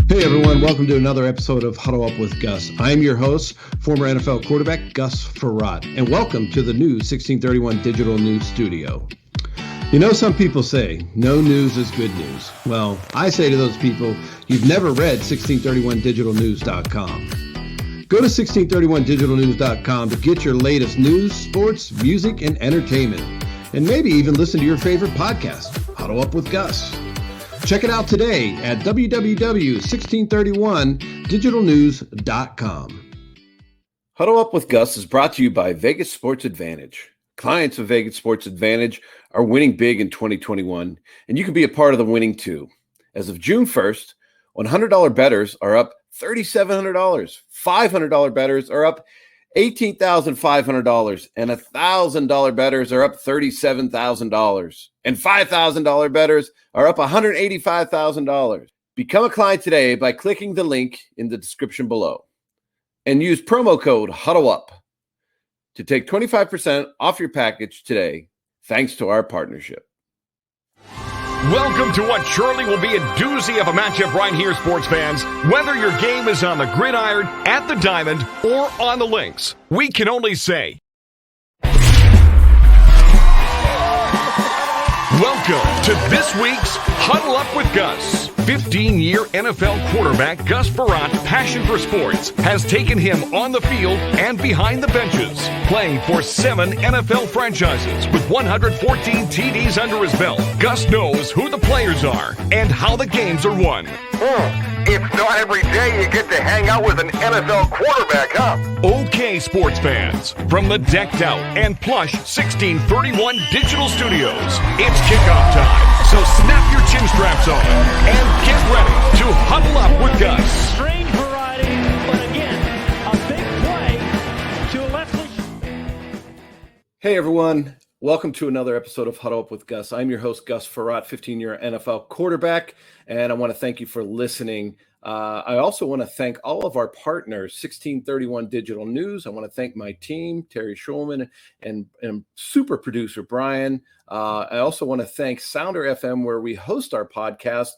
Hey everyone, welcome to another episode of Huddle Up with Gus. I'm your host, former NFL quarterback Gus Frerotte, and welcome to the new 1631 Digital News Studio. You know, some people say, no news is good news. Well, I say to those people, you've never read 1631digitalnews.com. Go to 1631digitalnews.com to get your latest news, sports, music, and entertainment. And maybe even listen to your favorite podcast, Huddle Up with Gus. Check it out today at www.1631digitalnews.com. Huddle Up with Gus is brought to you by Vegas Sports Advantage. Clients of Vegas Sports Advantage are winning big in 2021, and you can be a part of the winning too. As of June 1st, $100 bettors are up $3,700. $500 bettors are up $18,500, and $1,000 bettors are up $37,000, and $5,000 bettors are up $185,000. Become a client today by clicking the link in the description below, and use promo code HUDDLEUP to take 25% off your package today, thanks to our partnership. Welcome to what surely will be a doozy of a matchup right here, sports fans. Whether your game is on the gridiron, at the diamond, or on the links, we can only say, welcome to this week's Huddle Up with Gus. 15-year NFL quarterback Gus Frerotte, passion for sports, has taken him on the field and behind the benches, playing for 7 NFL franchises with 114 TDs under his belt. Gus knows who the players are and how the games are won. It's not every day you get to hang out with an NFL quarterback, huh? Okay, sports fans, from the decked out and plush 1631 digital studios, it's kickoff time. So snap your chin straps on and get ready to huddle up with Gus. Strange variety, but again, a big play to Leslie. Hey everyone, welcome to another episode of Huddle Up with Gus. I'm your host, Gus Frerotte, 15-year NFL quarterback, and I want to thank you for listening. I also want to thank all of our partners, 1631 Digital News. I want to thank my team, Terry Schulman and super producer Brian. I also want to thank Sounder FM, where we host our podcast.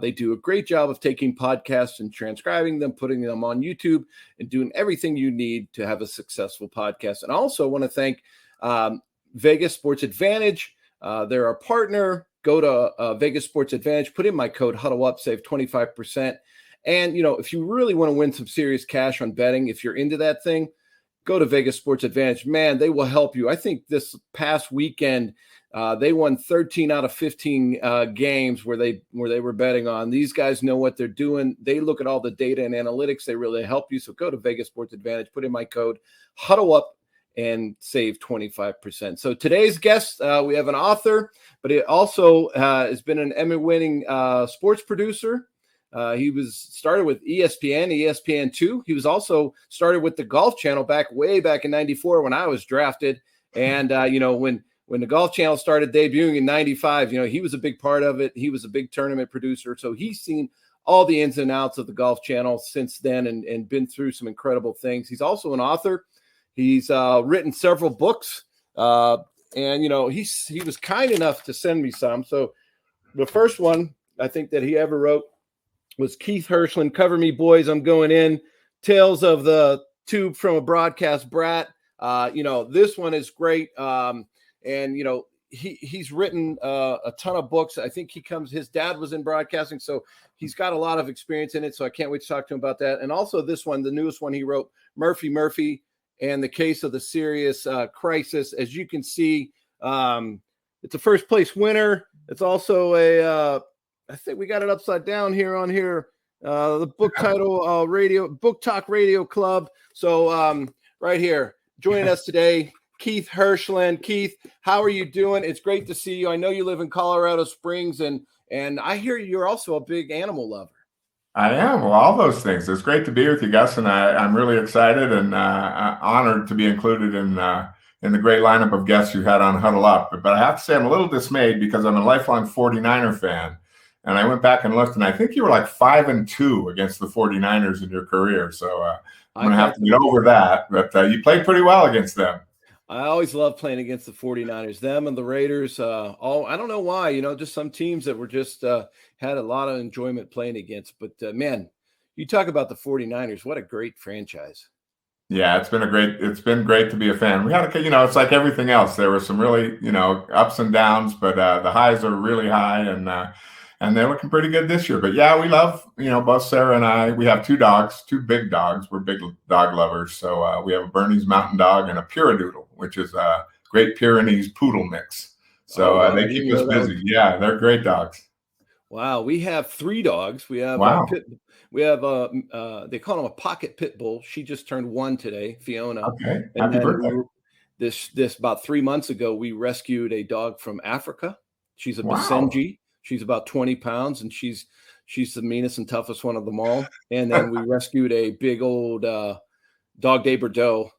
They do a great job of taking podcasts and transcribing them, putting them on YouTube, and doing everything you need to have a successful podcast. And I also want to thank Vegas Sports Advantage. They're our partner. Go to Vegas Sports Advantage, put in my code HUDDLEUP, save 25%. And, you know, if you really want to win some serious cash on betting, if you're into that thing, go to Vegas Sports Advantage. Man, they will help you. I think this past weekend, they won 13 out of 15 games where they were betting on. These guys know what they're doing. They look at all the data and analytics. They really help you. So go to Vegas Sports Advantage, put in my code HUDDLEUP, and save 25%. So today's guest, we have an author, but he also has been an Emmy-winning sports producer. He was started with ESPN, ESPN2. He was also started with the Golf Channel way back in 94 when I was drafted. And, when the Golf Channel started debuting in 95, he was a big part of it. He was a big tournament producer. So he's seen all the ins and outs of the Golf Channel since then and been through some incredible things. He's also an author. He's written several books. And he was kind enough to send me some. So the first one I think that he ever wrote was Keith Hirshland, Cover Me Boys, I'm Going In, Tales of the Tube from a Broadcast Brat. This one is great. He's written a ton of books. I think his dad was in broadcasting, so he's got a lot of experience in it. So I can't wait to talk to him about that. And also this one, the newest one he wrote, Murphy, and the Case of the Serious Crisis. As you can see, it's a first place winner. It's also I think we got it upside down here on here. The book title, Book Talk Radio Club. So right here, joining us today, Keith Hirshland. Keith, how are you doing? It's great to see you. I know you live in Colorado Springs, and I hear you're also a big animal lover. I am. Well, all those things. It's great to be with you, Gus, and I'm really excited and honored to be included in the great lineup of guests you had on Huddle Up. But I have to say I'm a little dismayed because I'm a lifelong 49er fan. And I went back and looked, and I think you were like 5-2 against the 49ers in your career. So I'm going to have to get over that. But you played pretty well against them. I always love playing against the 49ers, them and the Raiders. I don't know why, just some teams that were just had a lot of enjoyment playing against. But man, you talk about the 49ers, what a great franchise. Yeah, it's been great to be a fan. We had it's like everything else. There were some really, ups and downs, but the highs are really high, and they're looking pretty good this year. But yeah, we love, both Sarah and I, we have two dogs, two big dogs. We're big dog lovers. So we have a Bernese Mountain Dog and a Puradoodle, which is a Great Pyrenees Poodle mix. So they keep us busy. Yeah, they're great dogs. Wow, we have 3 dogs. We have we have they call him a pocket pit bull. She just turned 1 today, Fiona. Okay, and happy birthday. This about 3 months ago, we rescued a dog from Africa. She's a Basenji. She's about 20 pounds, and she's the meanest and toughest one of them all. And then we rescued a big old dog de Bordeaux,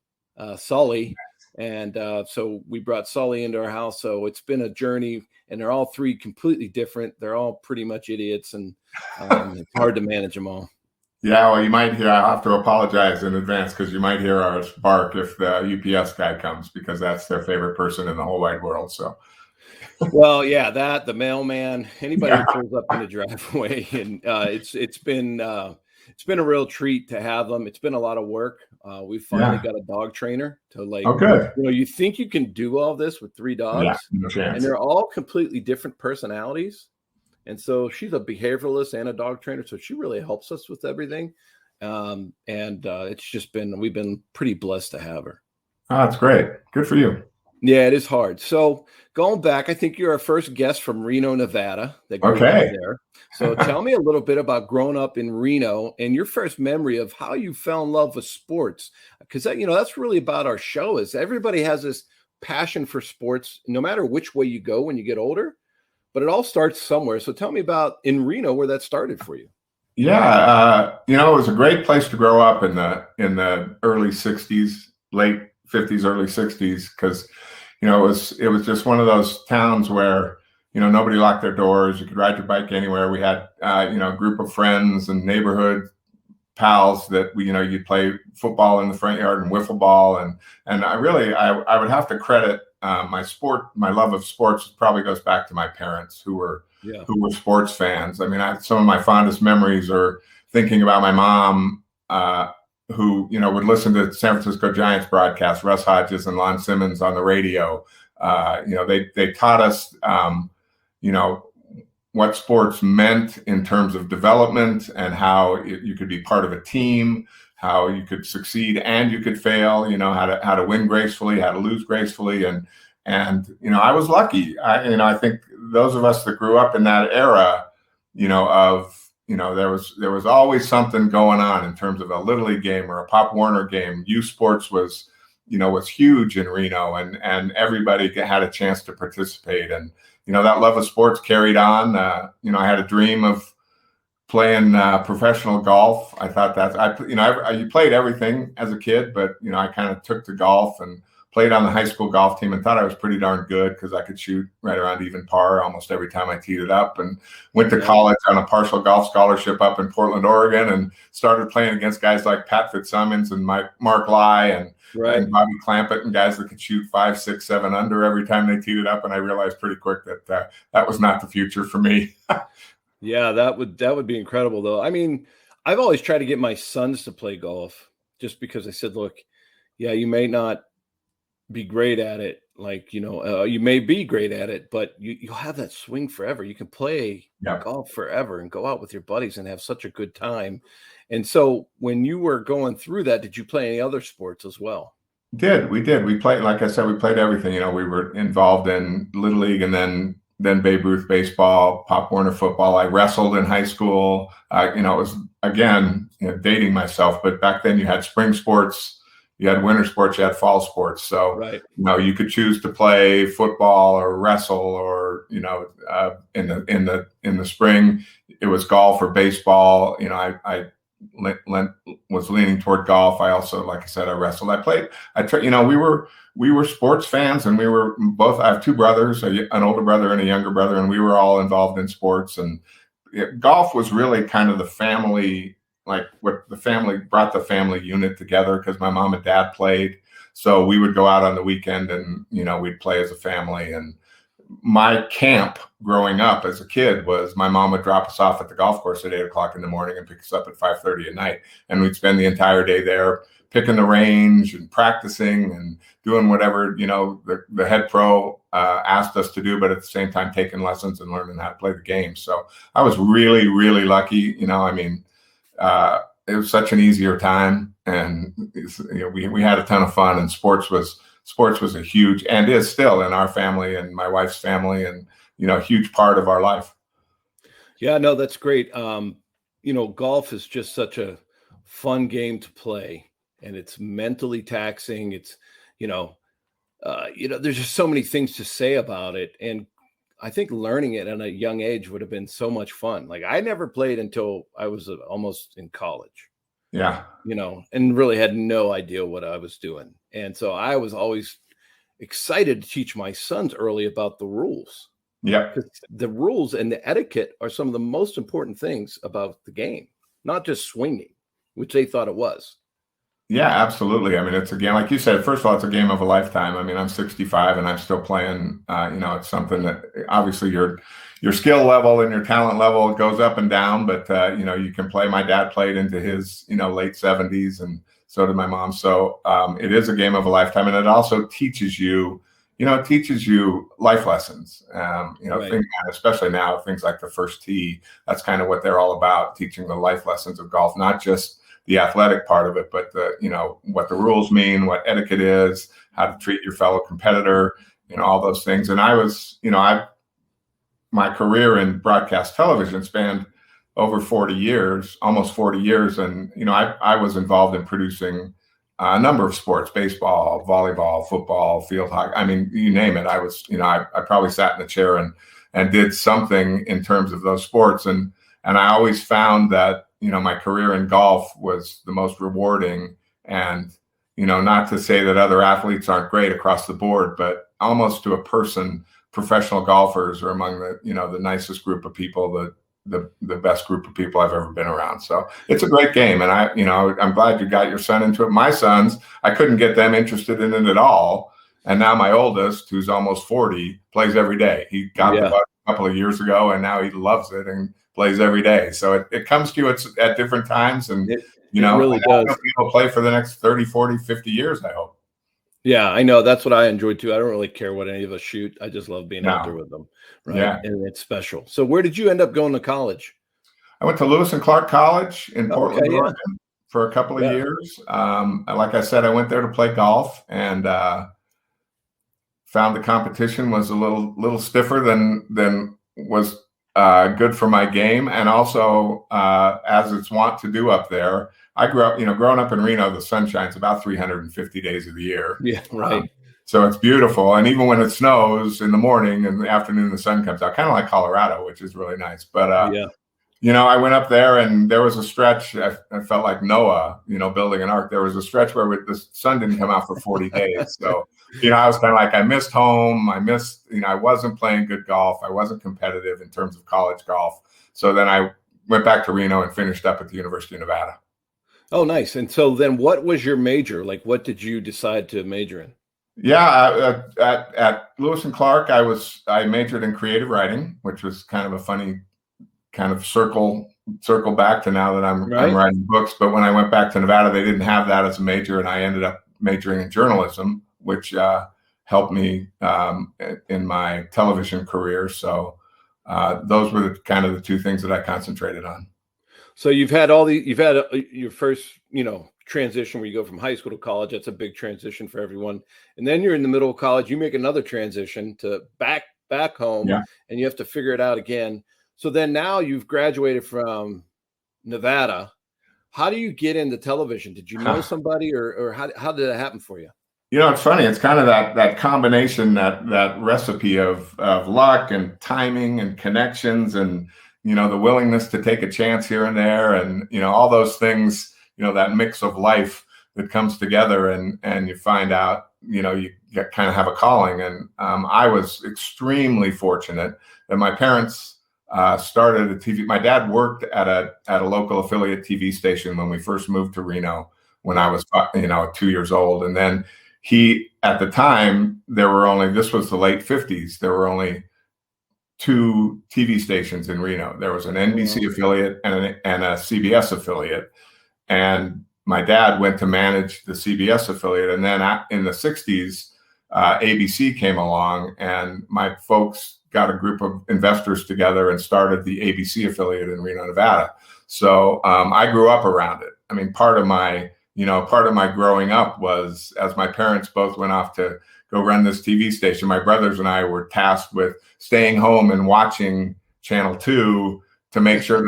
Sully. And so we brought Sully into our house. So it's been a journey, and they're all 3 completely different. They're all pretty much idiots, and it's hard to manage them all. Yeah, well, you might hear, I have to apologize in advance because you might hear ours bark if the UPS guy comes, because that's their favorite person in the whole wide world. So, well, yeah, the mailman, anybody who pulls up in the driveway, and it's been a real treat to have them. It's been a lot of work. We finally got a dog trainer to you think you can do all this with 3 dogs, no chance. And they're all completely different personalities. And so she's a behavioralist and a dog trainer. So she really helps us with everything. It's just we've been pretty blessed to have her. Oh, that's great. Good for you. Yeah, it is hard. So going back, I think you're our first guest from Reno, Nevada. That grew up there. So tell me a little bit about growing up in Reno and your first memory of how you fell in love with sports. Because that's really about our show. Is everybody has this passion for sports, no matter which way you go when you get older. But it all starts somewhere. So tell me about in Reno where that started for you. Yeah, it was a great place to grow up in the early 60s, late 50s, early 60s, because it was just one of those towns where nobody locked their doors. You could ride your bike anywhere. We had a group of friends and neighborhood pals that you'd play football in the front yard and wiffle ball, and I would have to credit my love of sports probably goes back to my parents who were sports fans. I mean, some of my fondest memories are thinking about my mom, who would listen to San Francisco Giants broadcasts, Russ Hodges and Lon Simmons on the radio. They taught us, what sports meant in terms of development and how you could be part of a team, how you could succeed and you could fail, how to win gracefully, how to lose gracefully. And I was lucky. I think those of us that grew up in that era, there was always something going on in terms of a Little League game or a Pop Warner game. Youth sports was huge in Reno, and everybody had a chance to participate. And, that love of sports carried on. I had a dream of playing professional golf. I thought you played everything as a kid, but, I kind of took to golf and played on the high school golf team and thought I was pretty darn good because I could shoot right around even par almost every time I teed it up, and went to college on a partial golf scholarship up in Portland, Oregon, and started playing against guys like Pat Fitzsimmons and Mark Lai and Bobby Clampett and guys that could shoot 5, 6, 7 under every time they teed it up. And I realized pretty quick that that was not the future for me. Yeah, that would be incredible though. I mean, I've always tried to get my sons to play golf just because I said, look, you may not be great at it. You may be great at it, but you'll have that swing forever. You can play golf forever and go out with your buddies and have such a good time. And so when you were going through that, did you play any other sports as well? We did. We played, like I said, we played everything. We were involved in Little League and then Babe Ruth baseball, Pop Warner football. I wrestled in high school. It was, again, dating myself, but back then you had spring sports, you had winter sports, you had fall sports. So, you could choose to play football or wrestle, or, in the spring, it was golf or baseball. I was leaning toward golf. I also, like I said, I wrestled. We were sports fans, and we were both. I have 2 brothers, an older brother and a younger brother, and we were all involved in sports. And golf was really kind of the family, like what the family brought the family unit together, because my mom and dad played. So we would go out on the weekend and, we'd play as a family. And my camp growing up as a kid was my mom would drop us off at the golf course at 8:00 in the morning and pick us up at 5:30 at night. And we'd spend the entire day there picking the range and practicing and doing whatever, the head pro asked us to do, but at the same time taking lessons and learning how to play the game. So I was really, really lucky. It was such an easier time, and we had a ton of fun, and sports was a huge, and is still in our family and my wife's family, and a huge part of our life. Yeah, no, that's great. Golf is just such a fun game to play, and it's mentally taxing. It's there's just so many things to say about it, and I think learning it at a young age would have been so much fun. Like, I never played until I was almost in college. Yeah. And really had no idea what I was doing. And so I was always excited to teach my sons early about the rules. Yeah. Because the rules and the etiquette are some of the most important things about the game, not just swinging, which they thought it was. Yeah, absolutely. I mean, it's a game, like you said, first of all, it's a game of a lifetime. I mean, I'm 65 and I'm still playing. It's something that obviously your skill level and your talent level goes up and down, but you can play. My dad played into his, late 70s, and so did my mom. So it is a game of a lifetime. And it also teaches you, life lessons, Right. things, especially now, things like the first tee. That's kind of what they're all about, teaching the life lessons of golf, not just the athletic part of it, but what the rules mean, what etiquette is, how to treat your fellow competitor, all those things. And I was, my career in broadcast television spanned over 40 years, almost 40 years. And, I was involved in producing a number of sports: baseball, volleyball, football, field hockey. I mean, you name it. I was, I probably sat in the chair and did something in terms of those sports. And I always found that, my career in golf was the most rewarding. And, not to say that other athletes aren't great across the board, but almost to a person, professional golfers are among the, the nicest group of people, the best group of people I've ever been around. So it's a great game. And I'm glad you got your son into it. My sons, I couldn't get them interested in it at all. And now my oldest, who's almost 40, plays every day. He got the bug a couple of years ago, and now he loves it and plays every day. So it comes to you at different times. And, it really does. People play for the next 30, 40, 50 years, I hope. Yeah, I know. That's what I enjoyed too. I don't really care what any of us shoot. I just love being out there with them. Right. Yeah. And it's special. So where did you end up going to college? I went to Lewis and Clark College in Portland, Oregon for a couple of years. Like I said, I went there to play golf, and found the competition was a little stiffer than was good for my game. And also, as it's wont to do up there, I grew up, growing up in Reno, the sun shines about 350 days of the year. Yeah, right. So it's beautiful. And even when it snows in the morning, in the afternoon, the sun comes out, kind of like Colorado, which is really nice. But, I went up there, and there was a stretch. I felt like Noah, building an ark. There was a stretch where the sun didn't come out for 40 days. So, I was kind of like, I missed home. I wasn't playing good golf. I wasn't competitive in terms of college golf. So then I went back to Reno and finished up at the University of Nevada. Oh, nice. And so then what was your major? Like, what did you decide to major in? Yeah, at Lewis and Clark, I majored in creative writing, which was kind of a funny kind of circle back to now that I'm writing books. But when I went back to Nevada, they didn't have that as a major, and I ended up majoring in journalism, which helped me in my television career. So those were the two things that I concentrated on. So you've had your first, transition where you go from high school to college. That's a big transition for everyone. And then you're in the middle of college, you make another transition to back home, and you have to figure it out again. So then now you've graduated from Nevada. How do you get into television? Did you know somebody, or how did that happen for you? It's funny. It's kind of that combination, that recipe of luck and timing and connections, and the willingness to take a chance here and there, and all those things. That mix of life that comes together, and you find out you kind of have a calling. And I was extremely fortunate that my parents started a TV. My dad worked at a local affiliate TV station when we first moved to Reno when I was 2 years old, and then at the time, this was the late 50s, there were only 2 TV stations in Reno. There was an NBC affiliate and a CBS affiliate. And my dad went to manage the CBS affiliate. And then in the 60s, ABC came along, and my folks got a group of investors together and started the ABC affiliate in Reno, Nevada. So I grew up around it. I mean, part of my growing up was, as my parents both went off to go run this TV station, my brothers and I were tasked with staying home and watching Channel 2 to make sure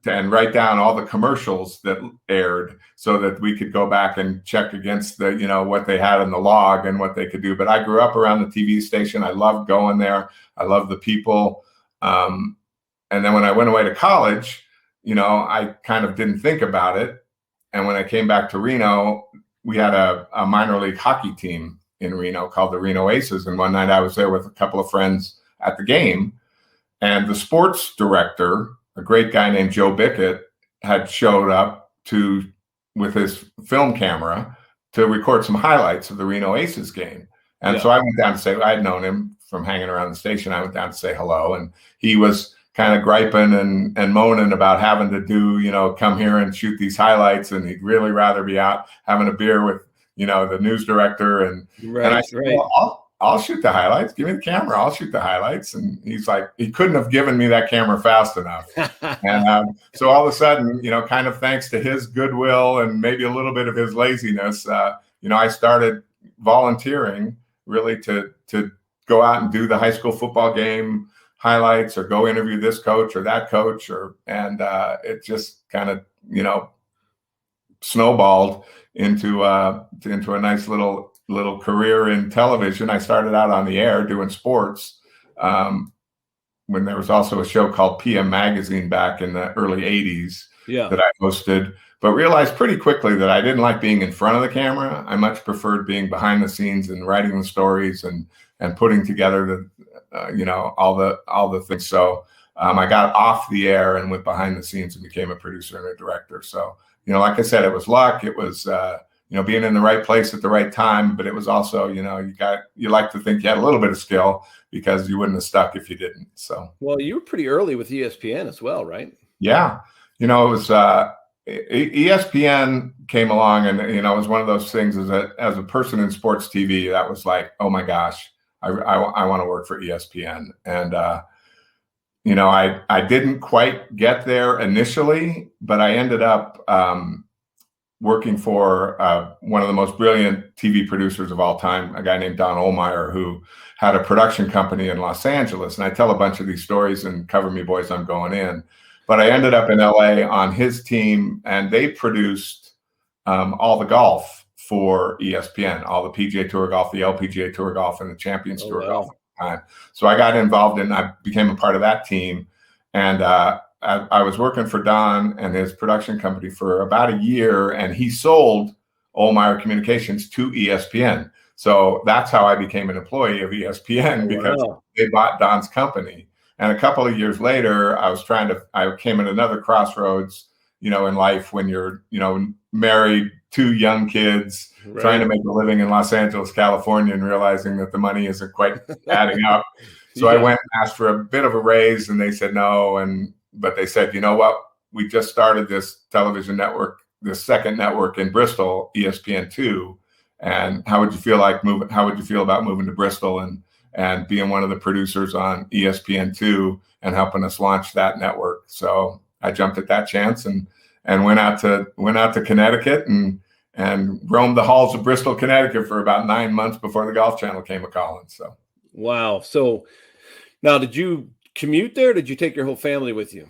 and write down all the commercials that aired so that we could go back and check against what they had in the log and what they could do. But I grew up around the TV station. I loved going there. I loved the people. And then when I went away to college, I kind of didn't think about it. And when I came back to Reno, we had a minor league hockey team in Reno called the Reno Aces. And one night I was there with a couple of friends at the game, and the sports director, a great guy named Joe Bickett, had showed up with his film camera to record some highlights of the Reno Aces game. And so I went down to say, I'd known him from hanging around the station. I went down to say hello, and he was kind of griping and moaning about having to come here and shoot these highlights, and he'd really rather be out having a beer with the news director. And I said, well, I'll shoot the highlights. Give me the camera. I'll shoot the highlights. And he's like, he couldn't have given me that camera fast enough. And so all of a sudden, kind of thanks to his goodwill and maybe a little bit of his laziness, I started volunteering really to go out and do the high school football game highlights, or go interview this coach or that coach, and it just kind of snowballed into a nice little career in television. I started out on the air doing sports when there was also a show called PM Magazine back in the early 80s that I hosted, but realized pretty quickly that I didn't like being in front of the camera. I much preferred being behind the scenes and writing the stories and putting together all the things. So I got off the air and went behind the scenes and became a producer and a director. So, like I said, it was luck. It was, being in the right place at the right time, but it was also, you like to think you had a little bit of skill, because you wouldn't have stuck if you didn't. So, well, you were pretty early with ESPN as well, right? Yeah. It was, ESPN came along, and, it was one of those things as a person in sports TV, that was like, oh my gosh, I want to work for ESPN. And, I didn't quite get there initially, but I ended up working for one of the most brilliant TV producers of all time, a guy named Don Ohlmeyer, who had a production company in Los Angeles. And I tell a bunch of these stories in Cover Me Boys, I'm Going In. But I ended up in LA on his team, and they produced all the golf for ESPN, all the PGA Tour golf, the LPGA Tour golf, and the Champions Tour golf at the time. So I got involved I became a part of that team. And I was working for Don and his production company for about a year, and he sold Ohlmeyer Communications to ESPN. So that's how I became an employee of ESPN, because they bought Don's company. And a couple of years later, I came at another crossroads, in life, when you're, married, 2 young kids, trying to make a living in Los Angeles, California, and realizing that the money isn't quite adding up. So I went and asked for a bit of a raise, and they said no. But they said, you know what? We just started this television network, this second network in Bristol, ESPN2. And how would you feel about moving to Bristol and being one of the producers on ESPN2 and helping us launch that network? So I jumped at that chance and went out to Connecticut and roamed the halls of Bristol, Connecticut for about 9 months before the Golf Channel came a calling. So, wow. So now, did you commute there? Or did you take your whole family with you?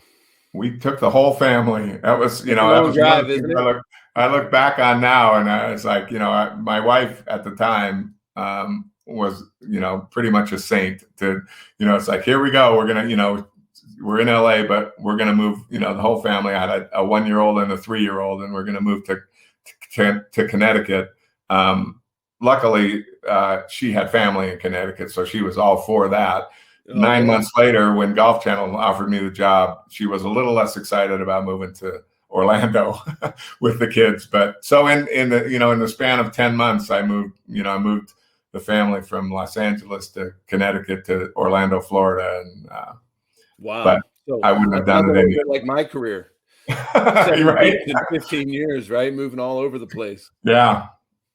We took the whole family. That was, that was drive, isn't it? I look back on now, and it's like, my wife at the time was, pretty much a saint. To, it's like, here we go. We're gonna, we're in LA, but we're gonna move. The whole family. I had a 1-year-old and a 3-year-old, and we're gonna move to Connecticut. Luckily, she had family in Connecticut, so she was all for that. 9 months later, when Golf Channel offered me the job, she was a little less excited about moving to Orlando with the kids. But so in the span of 10 months, I moved the family from Los Angeles to Connecticut to Orlando, Florida. And wow. But so I wouldn't have done it anyway. Like my career. Right. In 15 years, right? Moving all over the place. Yeah.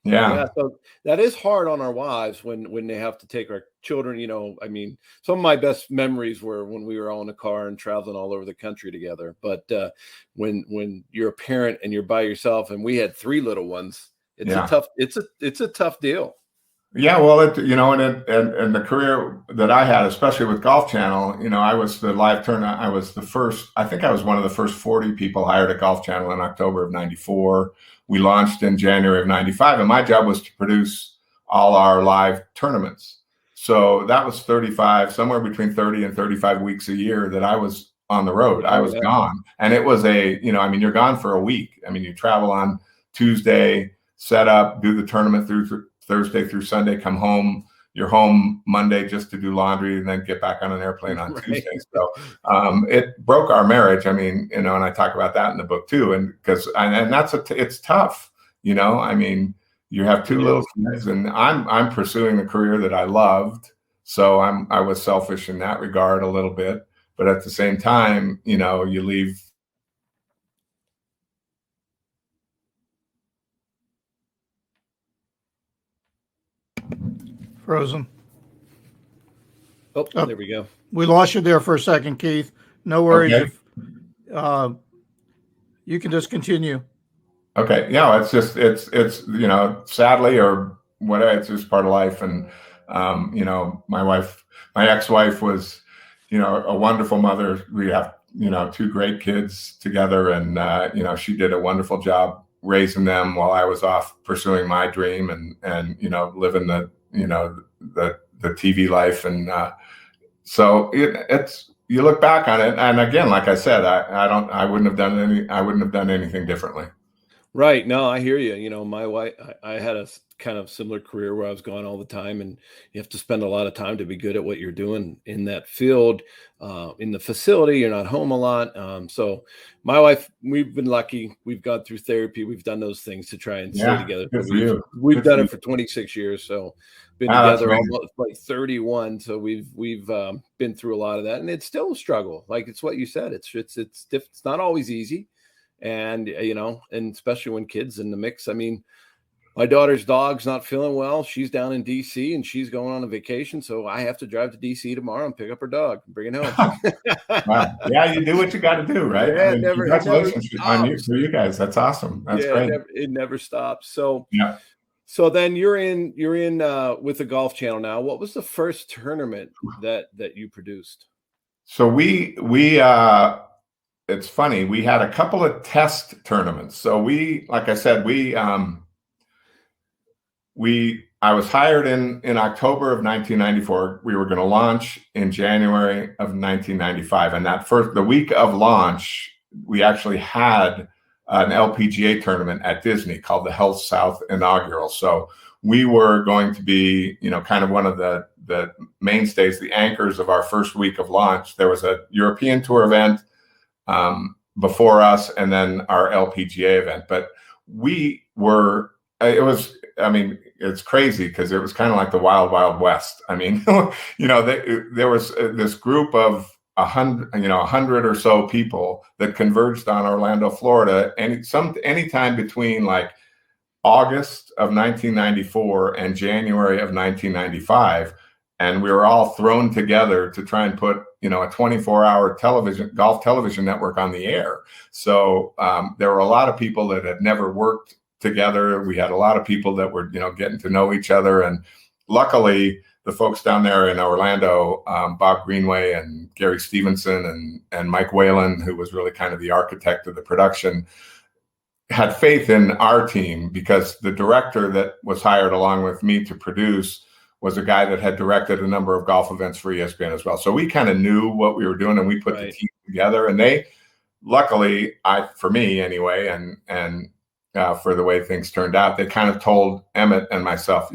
So that is hard on our wives when they have to take our children. I mean, some of my best memories were when we were all in a car and traveling all over the country together. But when you're a parent and you're by yourself, and we had 3 little ones, it's a tough deal. Yeah, well, and the career that I had, especially with Golf Channel, I was the live tournament. I think I was one of the first 40 people hired at Golf Channel in October of '94. We launched in January of '95, and my job was to produce all our live tournaments. So that was 35, somewhere between 30 and 35 weeks a year that I was on the road. I was gone. And it was you're gone for a week. I mean, you travel on Tuesday, set up, do the tournament through Thursday through Sunday, come home. You're home Monday just to do laundry and then get back on an airplane on Tuesday. So it broke our marriage. I mean, and I talk about that in the book too. And it's tough, I mean, you have 2 little kids, and I'm pursuing the career that I loved. So I was selfish in that regard a little bit, but at the same time, you leave. Frozen. Oh, there we go. We lost you there for a second, Keith. No worries. Okay. If, you can just continue. Okay. Yeah. It's sadly or whatever, it's just part of life. And, my ex-wife was, a wonderful mother. We have, 2 great kids together, and, she did a wonderful job raising them while I was off pursuing my dream and living the TV life. And so it's, you look back on it, and again, like I said, I wouldn't have done anything differently. Right. No, I hear you. My wife, I had a kind of similar career where I was gone all the time, and you have to spend a lot of time to be good at what you're doing in that field, in the facility. You're not home a lot. So my wife, we've been lucky. We've gone through therapy. We've done those things to try and stay together. We've done it for 26 years. So been together almost like 31. So we've been through a lot of that, and it's still a struggle. Like it's what you said. It's not always easy. And, and especially when kids in the mix. I mean, my daughter's dog's not feeling well. She's down in DC and she's going on a vacation. So I have to drive to DC tomorrow and pick up her dog and bring it home. Wow. Yeah, you do what you got to do, right? Yeah, congratulations on you guys. That's awesome. That's great. It never stops. So, yeah. So then you're in with the Golf Channel now. What was the first tournament that you produced? So we it's funny. We had a couple of test tournaments. So like I said, I was hired in October of 1994. We were going to launch in January of 1995. And the week of launch, we actually had an LPGA tournament at Disney called the Health South Inaugural. So we were going to be, kind of one of the mainstays, the anchors of our first week of launch. There was a European Tour event before us, and then our LPGA event. But it's crazy because it was kind of like the wild, wild west. I mean, there was this group of 100 or so people that converged on Orlando, Florida, and anytime between like August of 1994 and January of 1995. And we were all thrown together to try and put, a 24-hour golf television network on the air. So there were a lot of people that had never worked together. We had a lot of people that were, getting to know each other. And luckily, the folks down there in Orlando, Bob Greenway and Gary Stevenson and Mike Whalen, who was really kind of the architect of the production, had faith in our team because the director that was hired along with me to produce was a guy that had directed a number of golf events for ESPN as well. So we kind of knew what we were doing, and we put the team together. And they, luckily, for me anyway, and for the way things turned out, they kind of told Emmett and myself,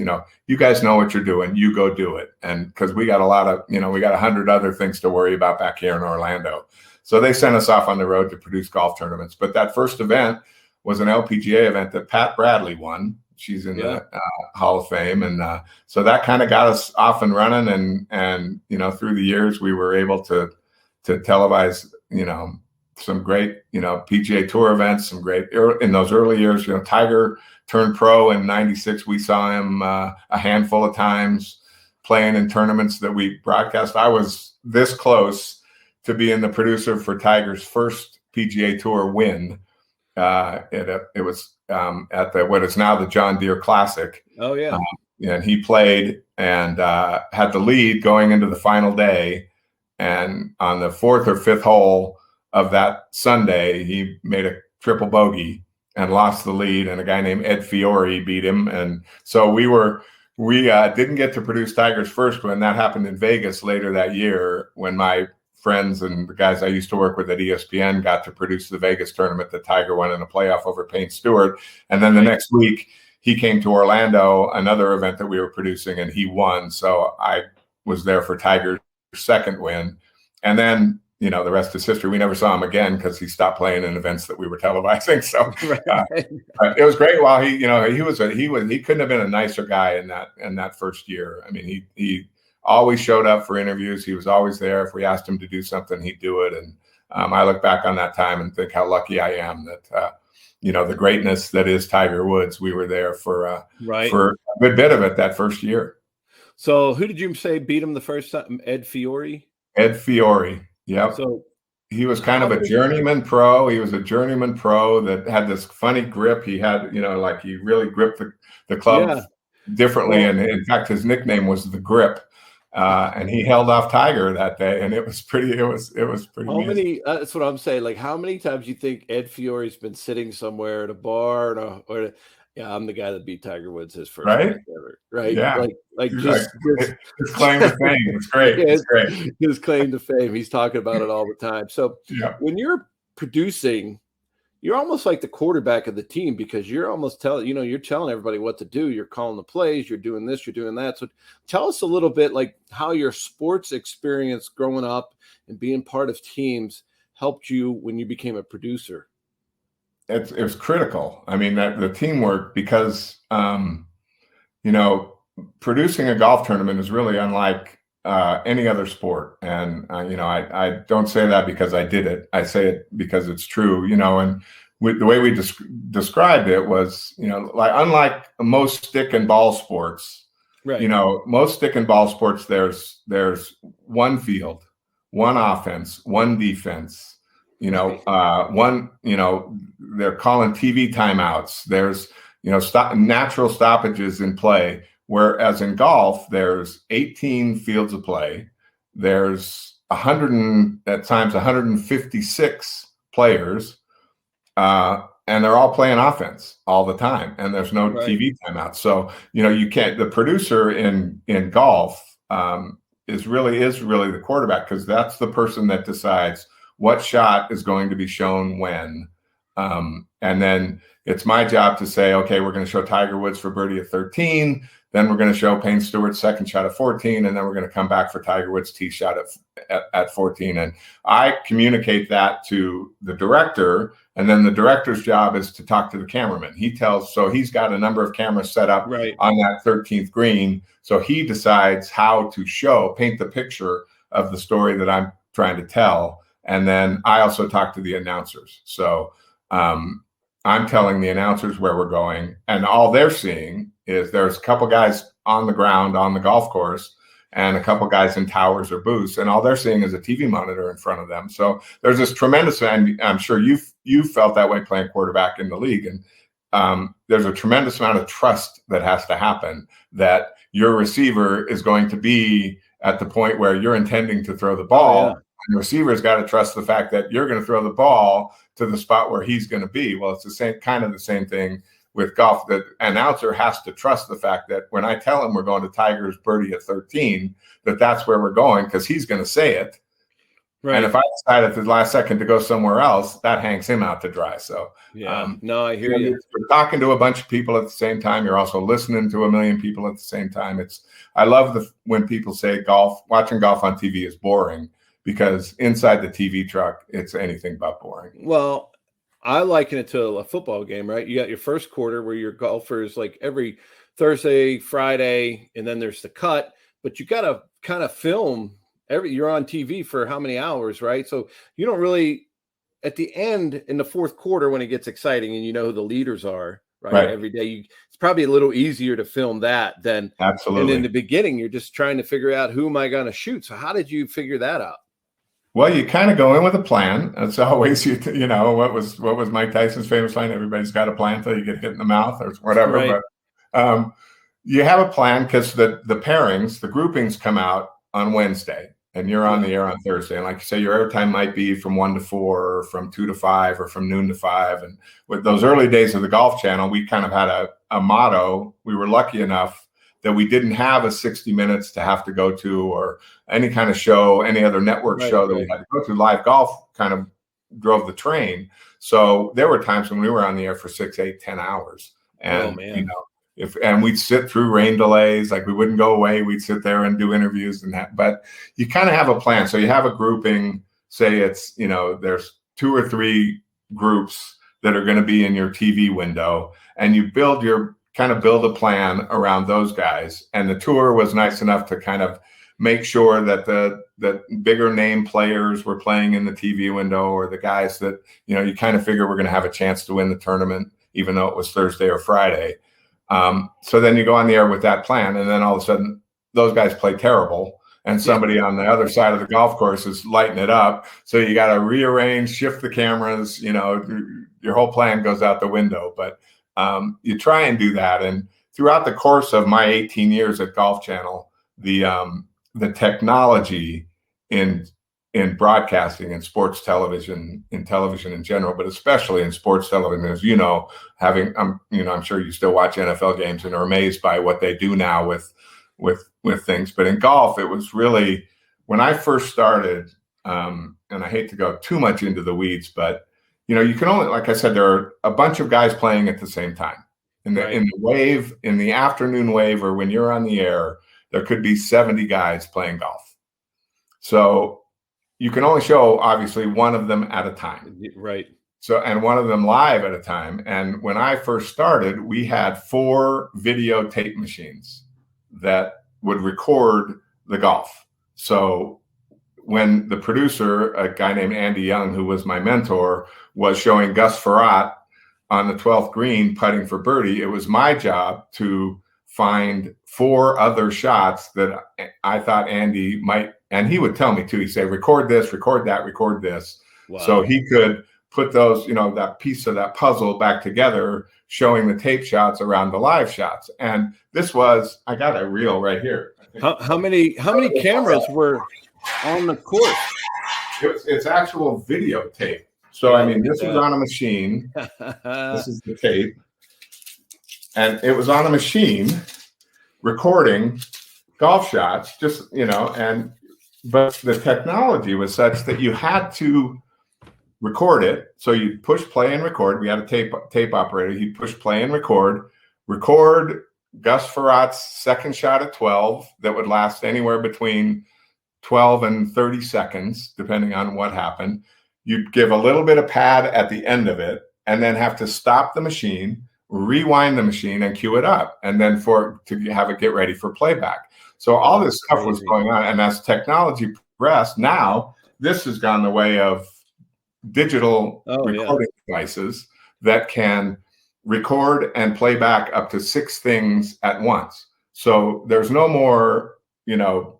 you guys know what you're doing, you go do it. And because we got we got 100 other things to worry about back here in Orlando. So they sent us off on the road to produce golf tournaments. But that first event was an LPGA event that Pat Bradley won. She's in the Hall of Fame. And so that kind of got us off and running. And through the years, we were able to televise, some great, PGA Tour events, some great in those early years. Tiger turned pro in '96. We saw him a handful of times playing in tournaments that we broadcast. I was this close to being the producer for Tiger's first PGA Tour win. It was at what is now the John Deere Classic. Oh yeah. And he played and had the lead going into the final day. And on the fourth or fifth hole of that Sunday, he made a triple bogey and lost the lead. And a guy named Ed Fiore beat him. And so we didn't get to produce Tiger's first win. That happened in Vegas later that year when my friends and the guys I used to work with at ESPN got to produce the Vegas tournament that Tiger won in a playoff over Payne Stewart. And then the next week he came to Orlando, another event that we were producing, and he won. So I was there for Tiger's second win. And then, the rest is history. We never saw him again because he stopped playing in events that we were televising. So it was great. While he couldn't have been a nicer guy in that first year. I mean, he always showed up for interviews. He was always there. If we asked him to do something, he'd do it. And I look back on that time and think how lucky I am that, the greatness that is Tiger Woods. We were there for a good bit of it that first year. So who did you say beat him the first time? Ed Fiore? Ed Fiore. Yep. So he was kind of a journeyman pro. He was a journeyman pro that had this funny grip. He had, like he really gripped the club differently. And in fact, his nickname was the Grip. And he held off Tiger that day, and it was pretty. It was pretty. How many? That's what I'm saying. Like, how many times do you think Ed Fiore's been sitting somewhere at a bar or I'm the guy that beat Tiger Woods his first match ever, right? Yeah, like just his claim to fame. It's great. It's great. His claim to fame. He's talking about it all the time. So when you're producing, you're almost like the quarterback of the team because you're almost you're telling everybody what to do. You're calling the plays. You're doing this. You're doing that. So tell us a little bit like how your sports experience growing up and being part of teams helped you when you became a producer. It was critical. I mean, that the teamwork, because, producing a golf tournament is really unlike any other sport. And, I don't say that because I did it. I say it because it's true, and the way we described it was, like unlike most stick and ball sports, right? Most stick and ball sports, there's one field, one offense, one defense. They're calling TV timeouts. There's, natural stoppages in play. Whereas in golf, there's 18 fields of play. There's 156 players, and they're all playing offense all the time. And there's no TV timeouts. So, you can't. The producer in golf is really the quarterback because that's the person that decides what shot is going to be shown when. And then it's my job to say, okay, we're going to show Tiger Woods for birdie at 13. Then we're going to show Payne Stewart's second shot at 14. And then we're going to come back for Tiger Woods' tee shot at 14. And I communicate that to the director. And then the director's job is to talk to the cameraman. So he's got a number of cameras set up on that 13th green. So he decides how to paint the picture of the story that I'm trying to tell. And then I also talk to the announcers. So I'm telling the announcers where we're going, and all they're seeing is there's a couple guys on the ground on the golf course and a couple guys in towers or booths, and all they're seeing is a TV monitor in front of them. So there's this tremendous, and I'm sure you felt that way playing quarterback in the league, and there's a tremendous amount of trust that has to happen that your receiver is going to be at the point where you're intending to throw the ball. And the receiver's got to trust the fact that you're going to throw the ball to the spot where he's going to be. Well, it's the same thing with golf. The announcer has to trust the fact that when I tell him we're going to Tiger's birdie at 13, that's where we're going because he's going to say it. Right. And if I decide at the last second to go somewhere else, that hangs him out to dry. So I hear you. You're talking to a bunch of people at the same time. You're also listening to a million people at the same time. I love when people say watching golf on TV is boring. because inside the TV truck, it's anything but boring. Well, I liken it to a football game, right? You got your first quarter where your golfers like every Thursday, Friday, and then there's the cut, but you got to kind of film you're on TV for how many hours, right? So you don't really, at the end in the fourth quarter when it gets exciting and you know who the leaders are, right? Every day, it's probably a little easier to film that than absolutely. And in the beginning, you're just trying to figure out who am I going to shoot. So how did you figure that out? Well, you kind of go in with a plan. It's always, you know, what was Mike Tyson's famous line? Everybody's got a plan until you get hit in the mouth or whatever. Right. But you have a plan because the pairings, the groupings come out on Wednesday and you're on the air on Thursday. And like you say, your airtime might be from 1 to 4 or from 2 to 5 or from noon to 5. And with those early days of the Golf Channel, we kind of had a motto. We were lucky enough that we didn't have a 60 Minutes to have to go to or any kind of show, any other network show that we had to go to. Live golf kind of drove the train. So there were times when we were on the air for 6, 8, 10 hours. And, you know, and we'd sit through rain delays, like we wouldn't go away. We'd sit there and do interviews and that, but you kind of have a plan. So you have a grouping, say it's, you know, there's 2 or 3 groups that are going to be in your TV window and you build a plan around those guys. And the tour was nice enough to kind of make sure that the bigger name players were playing in the TV window or the guys that, you know, you kind of figure we're going to have a chance to win the tournament, even though it was Thursday or Friday. So then you go on the air with that plan. And then all of a sudden those guys play terrible. And somebody on the other side of the golf course is lighting it up. So you got to rearrange, shift the cameras, you know, your whole plan goes out the window. But you try and do that. And throughout the course of my 18 years at Golf Channel, the technology in broadcasting and sports television, in television in general, but especially in sports television, as you know, I'm sure you still watch NFL games and are amazed by what they do now with things. But in golf, it was really when I first started, and I hate to go too much into the weeds, but you know, you can only, like I said, there are a bunch of guys playing at the same time. In the wave, in the afternoon wave, or when you're on the air, there could be 70 guys playing golf. So you can only show obviously one of them at a time. Right. So, and one of them live at a time. And when I first started, we had 4 videotape machines that would record the golf. So when the producer, a guy named Andy Young, who was my mentor, was showing Gus Frerotte on the 12th green putting for birdie, it was my job to find 4 other shots that I thought Andy might, and he would tell me too, he'd say, record this, record that, record this. Wow. So he could put those, you know, that piece of that puzzle back together, showing the tape shots around the live shots. And this was, I got a reel right here. How many cameras were on the course? It's actual videotape. So, I mean, this was on a machine. This is the tape. And it was on a machine recording golf shots, just, you know, but the technology was such that you had to record it. So you push play and record. We had a tape operator. He'd push play and record Gus Ferrotte's second shot at 12 that would last anywhere between 12 and 30 seconds, depending on what happened. You'd give a little bit of pad at the end of it and then have to stop the machine, rewind the machine and cue it up, and then to have it get ready for playback. So all this stuff was going on. And as technology progressed, now this has gone the way of digital recording devices that can record and play back up to 6 things at once. So there's no more, you know,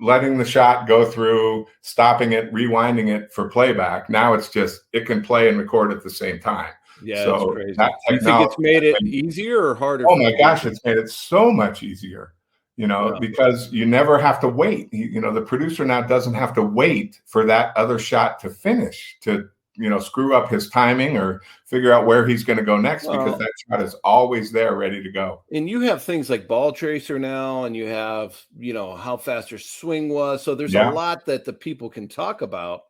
letting the shot go through, stopping it, rewinding it for playback. Now it's just, it can play and record at the same time. Yeah, so that's crazy. Do you think it's made it easier or harder? Oh my gosh, it's made it so much easier, you know, because you never have to wait. You know, the producer now doesn't have to wait for that other shot to finish to, you know, screw up his timing or figure out where he's going to go next, because that shot is always there ready to go. And you have things like ball tracer now, and you have, you know, how fast your swing was. So there's a lot that the people can talk about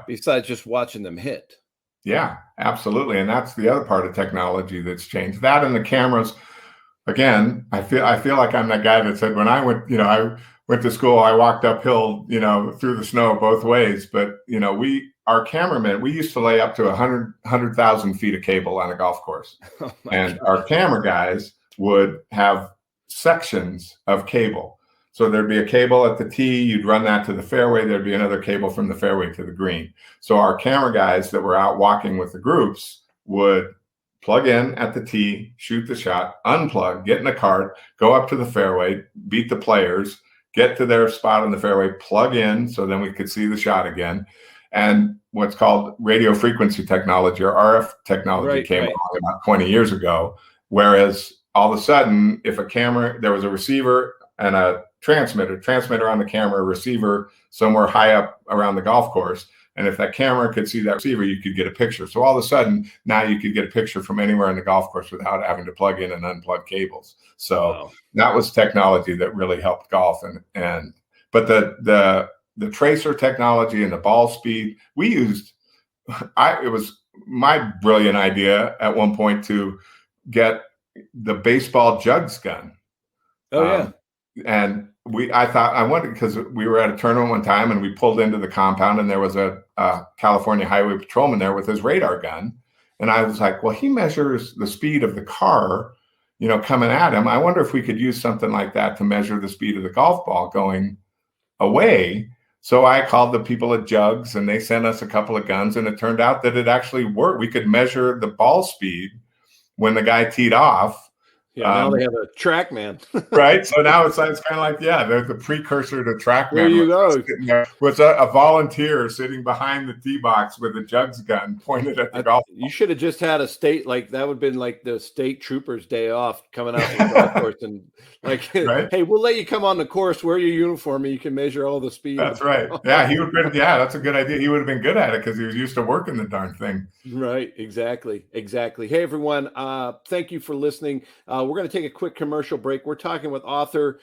besides just watching them hit. Yeah, absolutely. And that's the other part of technology that's changed. That and the cameras. Again, I feel like I'm that guy that said when I went, you know, went to school, I walked uphill, through the snow both ways. But, our cameramen, we used to lay up to 100,000 feet of cable on a golf course. And our camera guys would have sections of cable. So there'd be a cable at the tee, you'd run that to the fairway, there'd be another cable from the fairway to the green. So our camera guys that were out walking with the groups would plug in at the tee, shoot the shot, unplug, get in a cart, go up to the fairway, beat the players, get to their spot on the fairway, plug in, so then we could see the shot again. And what's called radio frequency technology, or RF technology, came along about 20 years ago. Whereas all of a sudden, if there was a receiver and a transmitter on the camera, a receiver somewhere high up around the golf course. And if that camera could see that receiver, you could get a picture. So all of a sudden, now you could get a picture from anywhere on the golf course without having to plug in and unplug cables. So that was technology that really helped golf. But the tracer technology and the ball speed we used, it was my brilliant idea at one point to get the baseball jugs gun. And I wondered, because we were at a tournament one time and we pulled into the compound and there was a California highway patrolman there with his radar gun. And I was like, well, he measures the speed of the car, coming at him. I wonder if we could use something like that to measure the speed of the golf ball going away. So I called the people at Jugs and they sent us a couple of guns, and it turned out that it actually worked. We could measure the ball speed when the guy teed off. Yeah, now they have a TrackMan. Right? So now it's kind of like, they're the precursor to TrackMan. There you go. With a volunteer sitting behind the tee box with a Jugs gun pointed at the golf ball. You should have just had a state, like that would have been like the state troopers' day off, coming out to the golf course and like, hey, we'll let you come on the course, wear your uniform, and you can measure all the speed. That's right. Yeah, he would have been. Yeah, that's a good idea. He would have been good at it because he was used to working the darn thing. Right. Exactly. Hey, everyone. Thank you for listening. We're going to take a quick commercial break. We're talking with author,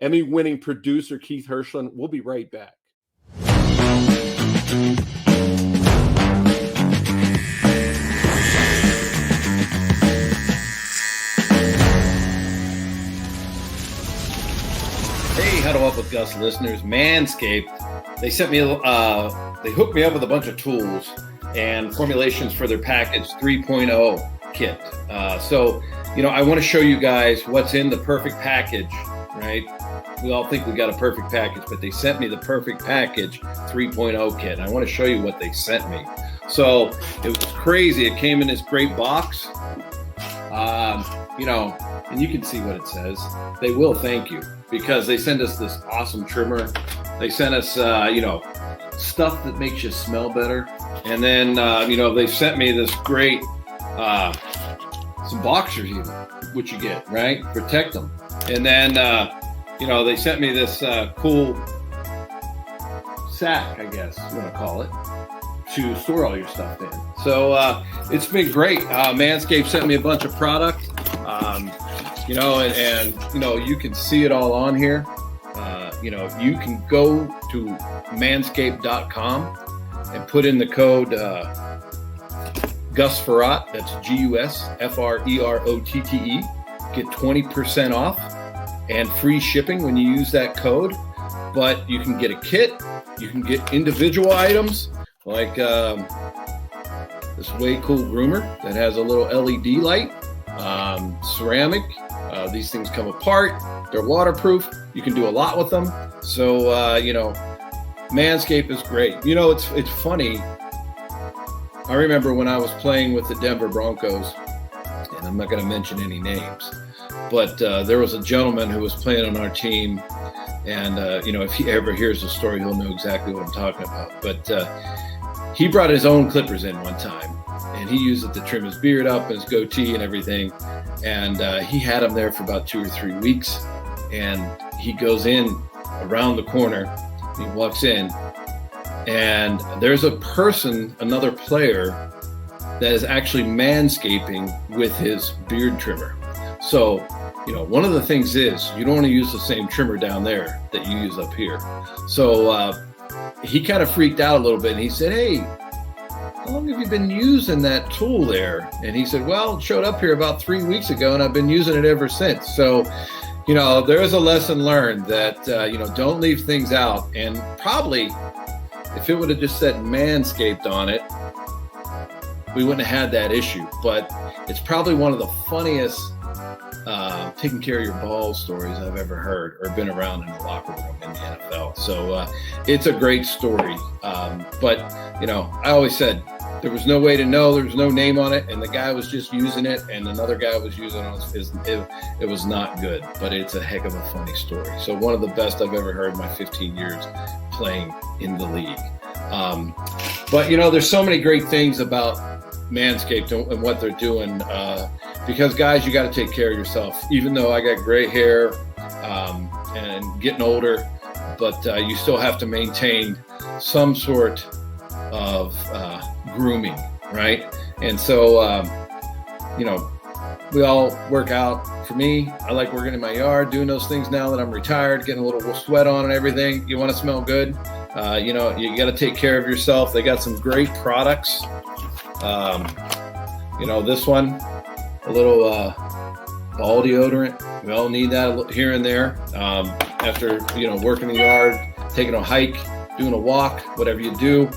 Emmy-winning producer Keith Hirshland. We'll be right back. Hey, Huddle Up with Gus listeners. Manscaped. They sent me. They hooked me up with a bunch of tools and formulations for their package 3.0 kit. So, I want to show you guys what's in the perfect package, right? We all think we got a perfect package, but they sent me the perfect package 3.0 kit. And I want to show you what they sent me. So it was crazy. It came in this great box, and you can see what it says. They will thank you because they send us this awesome trimmer. They sent us, stuff that makes you smell better. And then, they sent me this great, some boxers even, which you get, right? Protect them. And then, they sent me this cool sack, I guess you want to call it, to store all your stuff in. So it's been great. Manscaped sent me a bunch of product, and you can see it all on here. You can go to manscaped.com and put in the code Gus Frerotte, that's GUSFREROTTE, get 20% off and free shipping when you use that code. But you can get a kit, you can get individual items like this way cool groomer that has a little LED light, ceramic. These things come apart, they're waterproof, you can do a lot with them. So, Manscaped is great. It's funny. I remember when I was playing with the Denver Broncos, and I'm not going to mention any names, but there was a gentleman who was playing on our team, and if he ever hears the story, he'll know exactly what I'm talking about. But he brought his own clippers in one time, and he used it to trim his beard up and his goatee and everything, and he had them there for about 2 or 3 weeks, and he goes in around the corner, he walks in, and there's another player that is actually manscaping with his beard trimmer. So, one of the things is you don't want to use the same trimmer down there that you use up here. So he kind of freaked out a little bit, and he said, hey, how long have you been using that tool there? And he said, well, it showed up here about 3 weeks ago, and I've been using it ever since. So, there is a lesson learned that, don't leave things out. And probably if it would have just said Manscaped on it, we wouldn't have had that issue. But it's probably one of the funniest taking care of your balls stories I've ever heard or been around in the locker room in the NFL. So it's a great story. But I always said there was no way to know. There was no name on it. And the guy was just using it. And another guy was using it. It was not good. But it's a heck of a funny story. So one of the best I've ever heard in my 15 years playing in the league. But there's so many great things about Manscaped and what they're doing, because guys, you got to take care of yourself. Even though I got gray hair and getting older, but you still have to maintain some sort of grooming, right? And so we all work out. For me, I like working in my yard, doing those things now that I'm retired, getting a little sweat on and everything. You want to smell good, you got to take care of yourself. They got some great products. This one, a little ball deodorant. We all need that here and there. After, working in the yard, taking a hike, doing a walk, whatever you do,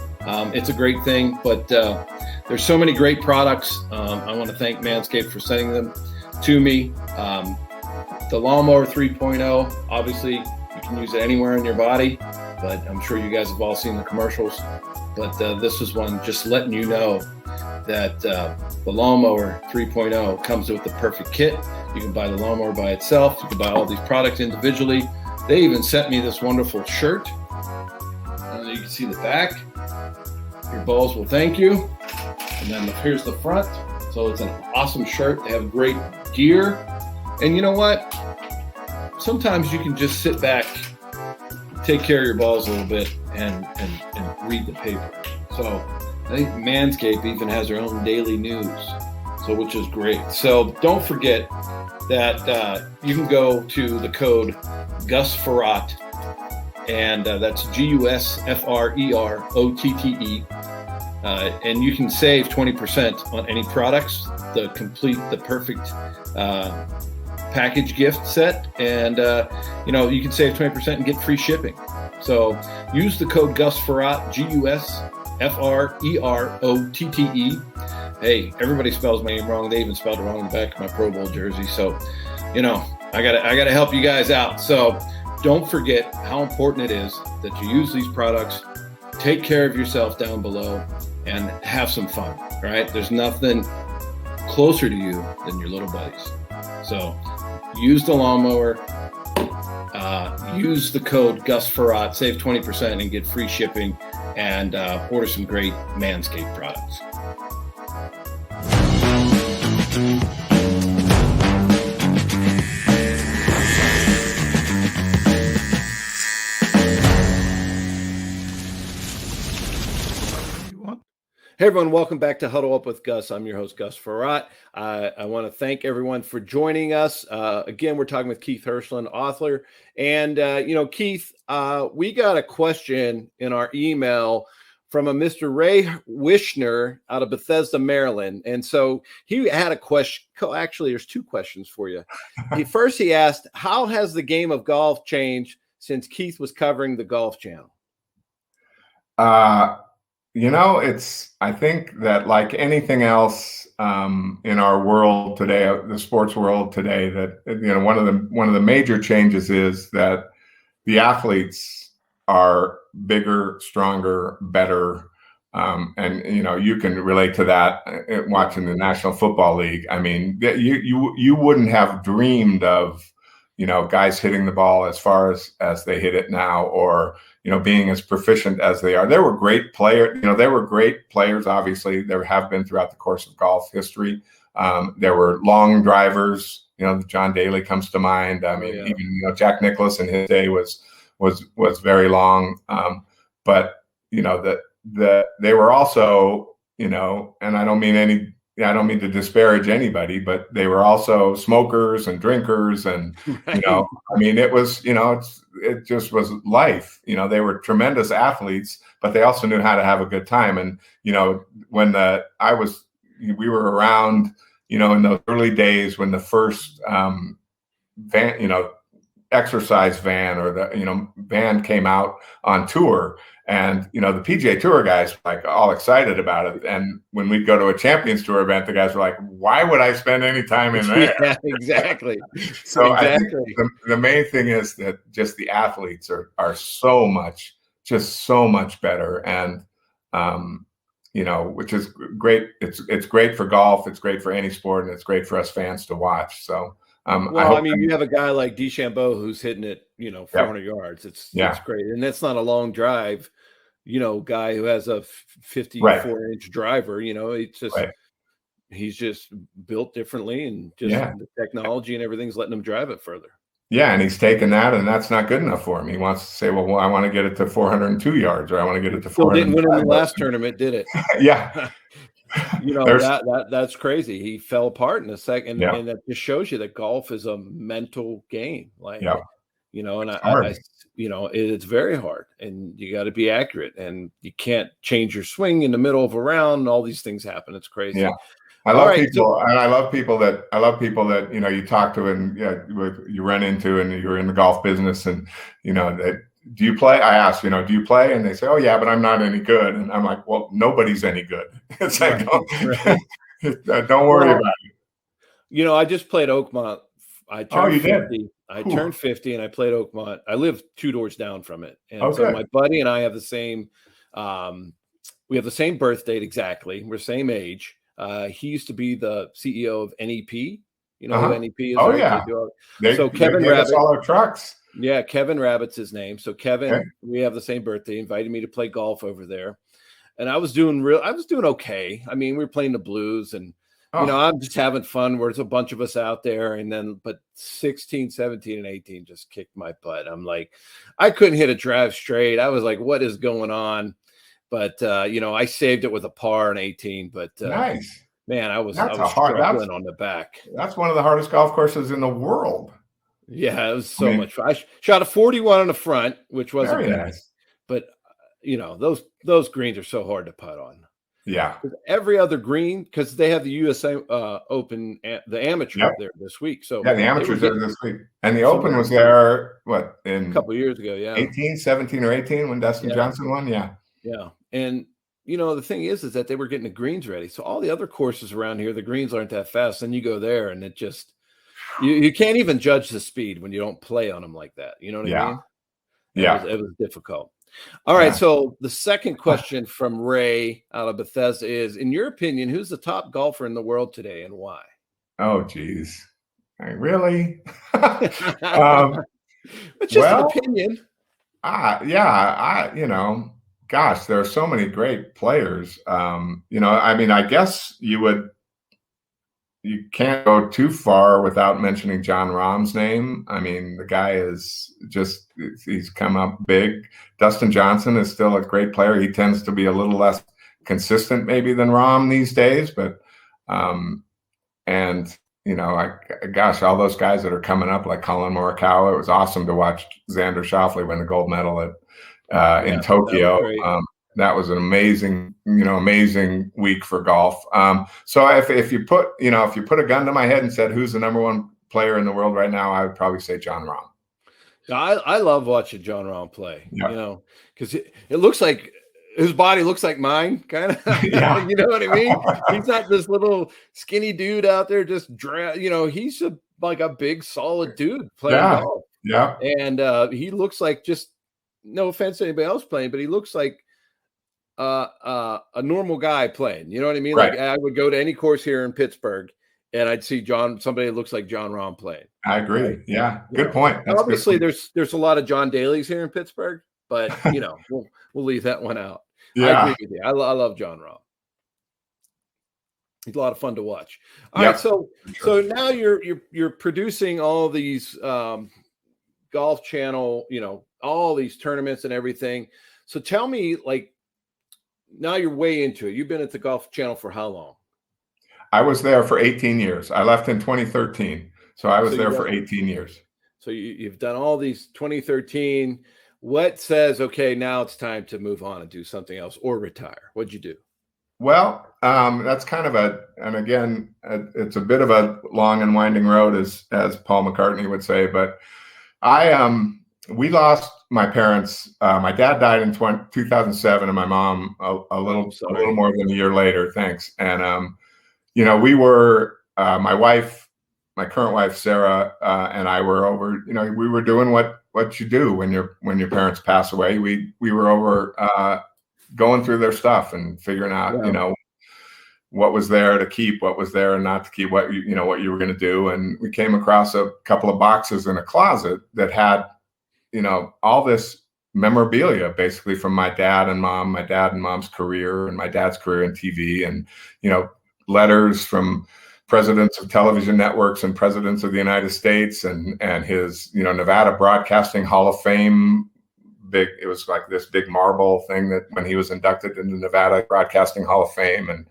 it's a great thing. But there's so many great products. I want to thank Manscaped for sending them to me. The Lawnmower 3.0, obviously you can use it anywhere in your body, but I'm sure you guys have all seen the commercials. But this is one just letting you know that the Lawnmower 3.0 comes with the perfect kit. You can buy the lawnmower by itself. You can buy all these products individually. They even sent me this wonderful shirt. You can see the back. Your balls will thank you. And then here's the front. So it's an awesome shirt. They have great gear. And you know what? Sometimes you can just sit back, take care of your balls a little bit, and read the paper. So I think Manscaped even has their own daily news, which is great. So don't forget that you can go to the code Gus Frerotte, and that's GUSFREROTTE, and you can save 20% on any products. The perfect package gift set, and you can save 20% and get free shipping. So use the code Gus Frerotte, GUSFREROTTE. Hey, everybody spells my name wrong. They even spelled it wrong in the back of my Pro Bowl jersey. So, I gotta help you guys out. So don't forget how important it is that you use these products. Take care of yourself down below and have some fun, right? There's nothing closer to you than your little buddies. So use the lawnmower, use the code Gus Frerotte, save 20% and get free shipping, and order some great Manscaped products. Hey everyone, welcome back to Huddle Up with Gus. I'm your host, Gus Frerotte. I want to thank everyone for joining us. Again, we're talking with Keith Hirshland, author. And, Keith, we got a question in our email from a Mr. Ray Wishner out of Bethesda, Maryland. And so he had a question. Actually, there's two questions for you. He asked, how has the game of golf changed since Keith was covering the Golf Channel? I think that like anything else in our world today, the sports world today, that one of the major changes is that the athletes are bigger, stronger, better, and you can relate to that watching the National Football League. I mean, you wouldn't have dreamed of guys hitting the ball as far as they hit it now, or being as proficient as they are. There were great players. Obviously, there have been throughout the course of golf history. There were long drivers. John Daly comes to mind. I mean, even Jack Nicklaus in his day was very long. But that they were also and I don't mean to disparage anybody, but they were also smokers and drinkers, and right. I mean, it was it just was life. They were tremendous athletes, but they also knew how to have a good time. And when we were around, in those early days when the first exercise van or the van came out on tour, and the PGA Tour guys were like all excited about it. And when we'd go to a Champions Tour event, the guys were like, "Why would I spend any time in there?" Yeah, exactly. So exactly. I think the main thing is that just the athletes are so much better, and which is great. It's great for golf. It's great for any sport, and it's great for us fans to watch. So, you have a guy like DeChambeau who's hitting it, 400 yards. It's great, and that's not a long drive. Guy who has a 54-inch driver. It's just he's just built differently, and just the technology and everything's letting him drive it further. Yeah, and he's taken that, and that's not good enough for him. He wants to say, well, I want to get it to 402 yards, or I want to get it to 400. Didn't win in the last tournament, did it? Yeah. That's crazy. He fell apart in a second, and that just shows you that golf is a mental game. It's very hard, and you got to be accurate, and you can't change your swing in the middle of a round. And all these things happen. It's crazy. Yeah. I love people that you talk to and you run into, and you're in the golf business, and do you play? I ask, do you play? And they say, oh yeah, but I'm not any good. And I'm like, well, nobody's any good. It's like, don't worry about it. I just played Oakmont. I turned 50. Did? I turned 50 and I played Oakmont. I live 2 doors down from it. And so my buddy and I have the same, we have the same birth date exactly. We're same age. He used to be the CEO of NEP. You know who NEP is? Oh, yeah. Kevin Rabbit. All our trucks. Yeah, Kevin Rabbit's his name. So Kevin, we have the same birthday. He invited me to play golf over there. And I was doing okay. I mean, we were playing the blues, and I'm just having fun. There's a bunch of us out there. But 16, 17, and 18 just kicked my butt. I'm like, I couldn't hit a drive straight. I was like, what is going on? But I saved it with a par in 18. But nice. Man, I was struggling on the back. That's one of the hardest golf courses in the world. Yeah, it was so much fun. I shot a 41 on the front, which wasn't very bad. Nice. But those greens are so hard to putt on. Yeah. Every other green, because they have the USA Open, the amateur there this week. So the amateurs are this week, and the Open was there in a couple of years ago. Yeah, 17 or 18 when Dustin Johnson won. Yeah. And the thing is that they were getting the greens ready. So all the other courses around here, the greens aren't that fast. And you go there, and it just you can't even judge the speed when you don't play on them like that. You know what I mean? Yeah. It was difficult. All right. So the second question from Ray out of Bethesda is, in your opinion, who's the top golfer in the world today and why? Oh, geez. Really? It's just an opinion. Gosh, there are so many great players. I guess you can't go too far without mentioning Jon Rahm's name. I mean, the guy he's come up big. Dustin Johnson is still a great player. He tends to be a little less consistent maybe than Rahm these days, but all those guys that are coming up like Colin Morikawa, it was awesome to watch Xander Schauffele win the gold medal in Tokyo. That was an amazing week for golf. So if you put a gun to my head and said, who's the number one player in the world right now, I would probably say Jon Rahm. I love watching Jon Rahm play, because it looks like his body looks like mine, kind of. Yeah. You know what I mean? He's not this little skinny dude out there just he's like a big solid dude playing golf. Yeah. And he looks like, just no offense to anybody else playing, but he looks like a normal guy playing. You know what I mean? Right. Like I would go to any course here in Pittsburgh and I'd see somebody that looks like Jon Rahm playing. I agree. Right? Yeah. Good point. Obviously there's a lot of John Daly's here in Pittsburgh, but we'll leave that one out. Yeah. I agree with you. I love Jon Rahm. He's a lot of fun to watch. All right. So now you're producing all these Golf Channel, all these tournaments and everything. So tell me, now you're way into it. You've been at the Golf Channel for how long? I was there for 18 years. I left in 2013. So I was there for 18 years. So you've done all these 2013. What says, okay, now it's time to move on and do something else or retire? What'd you do? Well, that's kind of it's a bit of a long and winding road, as Paul McCartney would say, but We lost my parents. My dad died in 2007, and my mom a little more than a year later. Thanks. And we were my wife, my current wife Sarah, and I were over. We were doing what you do when your parents pass away. We were over going through their stuff and figuring out what was there to keep, what was there and not to keep, what you were going to do. And we came across a couple of boxes in a closet that had all this memorabilia, basically from my dad and mom's career and my dad's career in TV, and letters from presidents of television networks and presidents of the United States, and his Nevada Broadcasting Hall of Fame. It was like this big marble thing that when he was inducted into Nevada Broadcasting Hall of Fame, and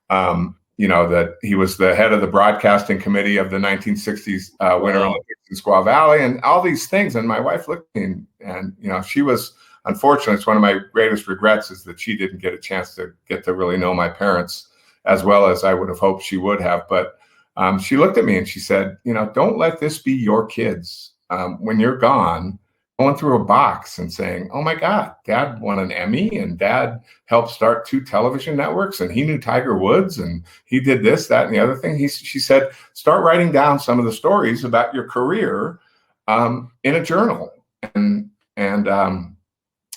that he was the head of the broadcasting committee of the 1960s Winter Olympics in Squaw Valley, and all these things. And my wife looked at me, and she was, unfortunately, it's one of my greatest regrets is that she didn't get a chance to get to really know my parents as well as I would have hoped she would have. But she looked at me and she said, don't let this be your kids when you're gone, going through a box and saying, oh my God, Dad won an Emmy, and Dad helped start 2 television networks, and he knew Tiger Woods, and he did this, that, and the other thing. She said, start writing down some of the stories about your career in a journal, and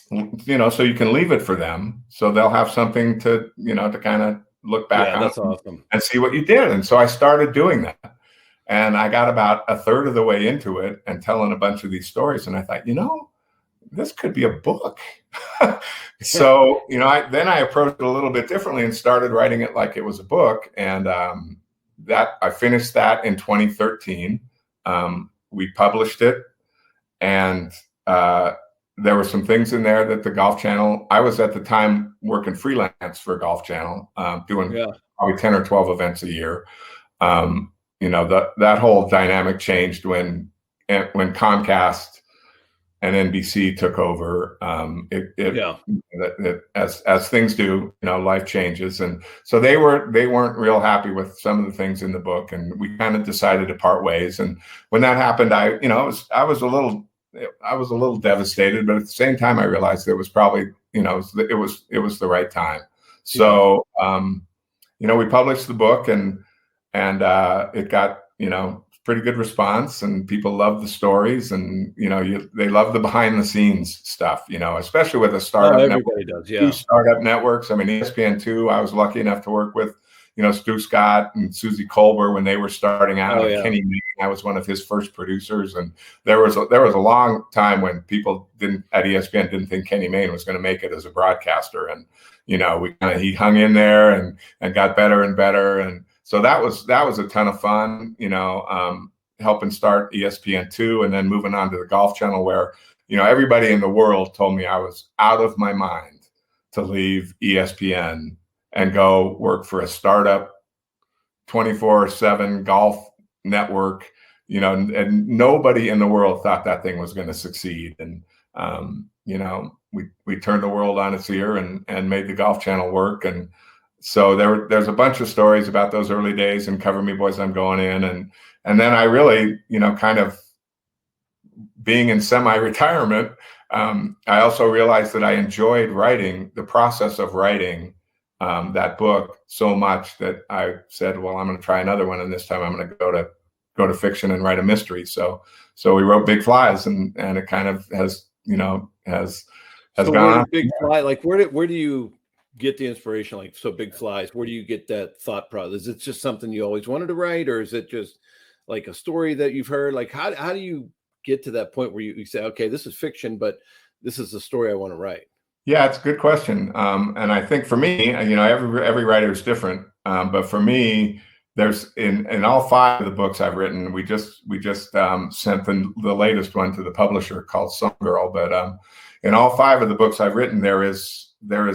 so you can leave it for them, so they'll have something to to kind of look back on. That's awesome. And see what you did. And so I started doing that. And I got about a third of the way into it and telling a bunch of these stories. And I thought, this could be a book. So, I approached it a little bit differently and started writing it like it was a book. And that I finished that in 2013. We published it. And there were some things in there that the Golf Channel, I was at the time working freelance for Golf Channel, doing probably 10 or 12 events a year. That whole dynamic changed when Comcast and NBC took over. As things do, life changes, and so they weren't real happy with some of the things in the book, and we kind of decided to part ways. And when that happened, I was a little devastated, but at the same time, I realized it was probably it was the right time. So we published the book, and it got pretty good response, and people love the stories, and they love the behind the scenes stuff, especially with a startup. Everybody does, yeah. 2 startup networks. I mean, ESPN2. I was lucky enough to work with Stu Scott and Susie Colbert when they were starting out. Kenny Mayne, I was one of his first producers, and there was a long time when people at ESPN didn't think Kenny Mayne was going to make it as a broadcaster, and he hung in there and got better and better, and so that was a ton of fun, helping start ESPN2 and then moving on to the Golf Channel, where everybody in the world told me I was out of my mind to leave ESPN and go work for a startup 24/7 golf network, and nobody in the world thought that thing was going to succeed. And, we turned the world on its ear and made the Golf Channel work. And so there's a bunch of stories about those early days and Cover Me Boys, I'm Going In. And then I really, kind of being in semi-retirement, I also realized that I enjoyed writing, the process of writing that book so much that I said, well, I'm going to try another one, and this time I'm going to go to fiction and write a mystery. So we wrote Big Flies, and it kind of has gone. Big Fly, like where do you get the inspiration? Like, so Big Flies, where do you get that thought process? Is it just something you always wanted to write, or is it just like a story that you've heard? Like, how do you get to that point where you say, okay, this is fiction, but this is the story I want to write? Yeah, it's a good question. And I think for me, every writer is different. But for me, there's in all 5 of the books I've written, we just sent the latest one to the publisher called Some Girl. But in all 5 of the books I've written, there is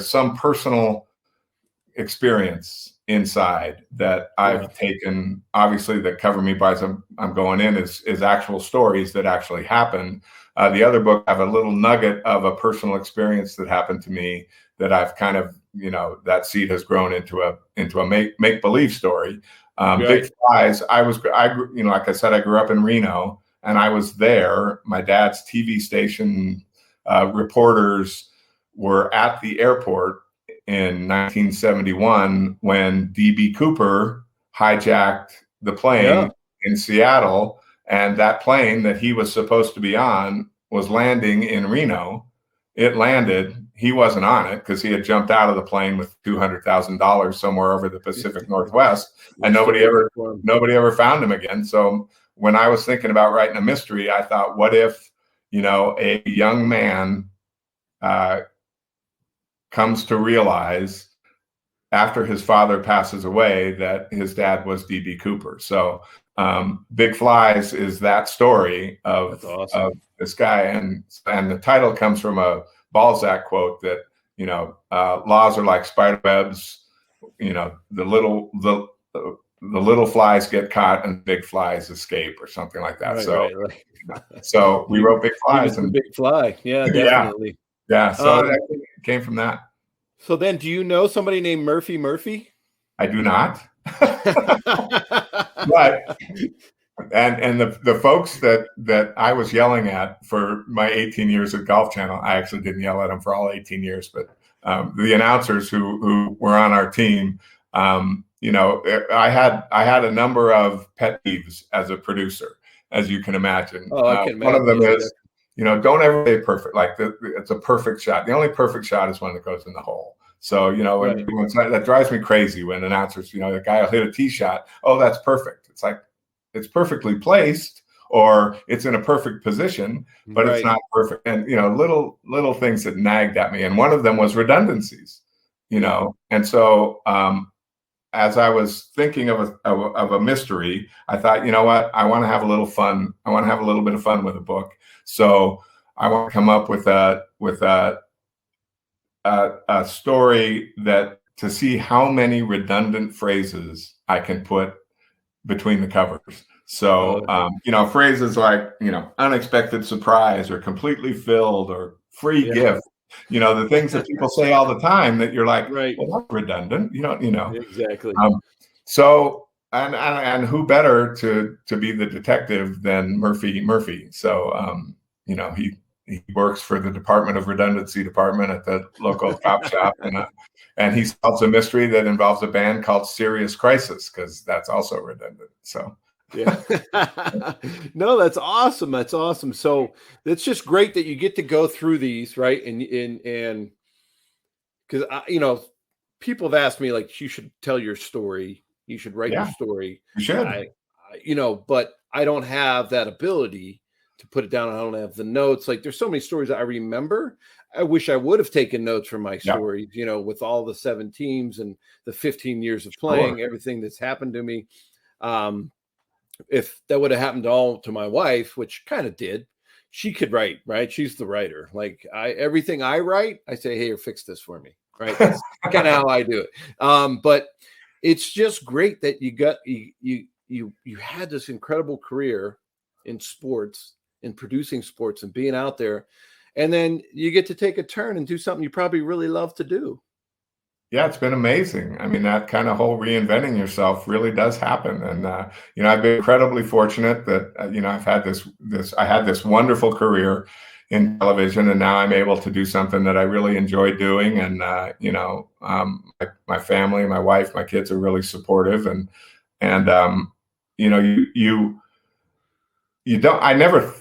some personal experience inside that I've taken. Obviously, the Cover Me Boys, I'm Going In is actual stories that actually happened. The other book, I have a little nugget of a personal experience that happened to me that I've kind of, that seed has grown into a make-believe story. Big Flies, like I said, I grew up in Reno, and I was there. My dad's TV station reporters were at the airport in 1971 when D.B. Cooper hijacked the plane in Seattle, and that plane that he was supposed to be on was landing in Reno. It landed. He wasn't on it because he had jumped out of the plane with $200,000 somewhere over the Pacific Northwest, and nobody ever found him again. So when I was thinking about writing a mystery, I thought, what if, a young man comes to realize after his father passes away that his dad was D.B. Cooper. So Big Flies is that story of this guy, and the title comes from a Balzac quote that laws are like spider webs. The little flies get caught and big flies escape, or something like that. So we wrote Big Flies and Big Fly. Yeah, definitely. Yeah. So that came from that. So then, do you know somebody named Murphy? I do not. But and the folks that I was yelling at for my 18 years at Golf Channel, I actually didn't yell at them for all 18 years, but the announcers who were on our team, I had a number of pet peeves as a producer, as you can imagine. I can imagine. One of them is, don't ever say perfect. Like it's a perfect shot. The only perfect shot is when it goes in the hole. So, that drives me crazy when announcers, the guy will hit a tee shot. Oh, that's perfect. It's like, it's perfectly placed, or it's in a perfect position, but it's not perfect. And, little things that nagged at me. And one of them was redundancies, and so, as I was thinking of a mystery, I thought, what, I want to have a little fun. I want to have a little bit of fun with a book. So I want to come up with a story that to see how many redundant phrases I can put between the covers. So, phrases like, unexpected surprise, or completely filled, or free gift, the things that people say all the time that you're like, well, that's redundant. Exactly. So, and who better to be the detective than Murphy? So, he works for the Department of Redundancy department at the local cop shop, and he solves a mystery that involves a band called Serious Crisis, because that's also redundant. So, yeah. No, that's awesome. That's awesome. So it's just great that you get to go through these, right? And because people have asked me, like, you should tell your story, you should write your story. You should. But I don't have that ability to put it down. I don't have the notes. Like, there's so many stories that I remember. I wish I would have taken notes from my stories, with all the 7 teams and the 15 years of playing, everything that's happened to me. If that would have happened to my wife, which kind of did, she could write, right? She's the writer. Like, everything I write, I say, hey, fix this for me, right? That's kind of how I do it. But it's just great that you had this incredible career in sports, in producing sports and being out there, and then you get to take a turn and do something you probably really love to do. Yeah, it's been amazing. I mean, that kind of whole reinventing yourself really does happen. And, I've been incredibly fortunate that, I've had I had this wonderful career in television, and now I'm able to do something that I really enjoy doing. And, my family, my wife, my kids are really supportive, and I never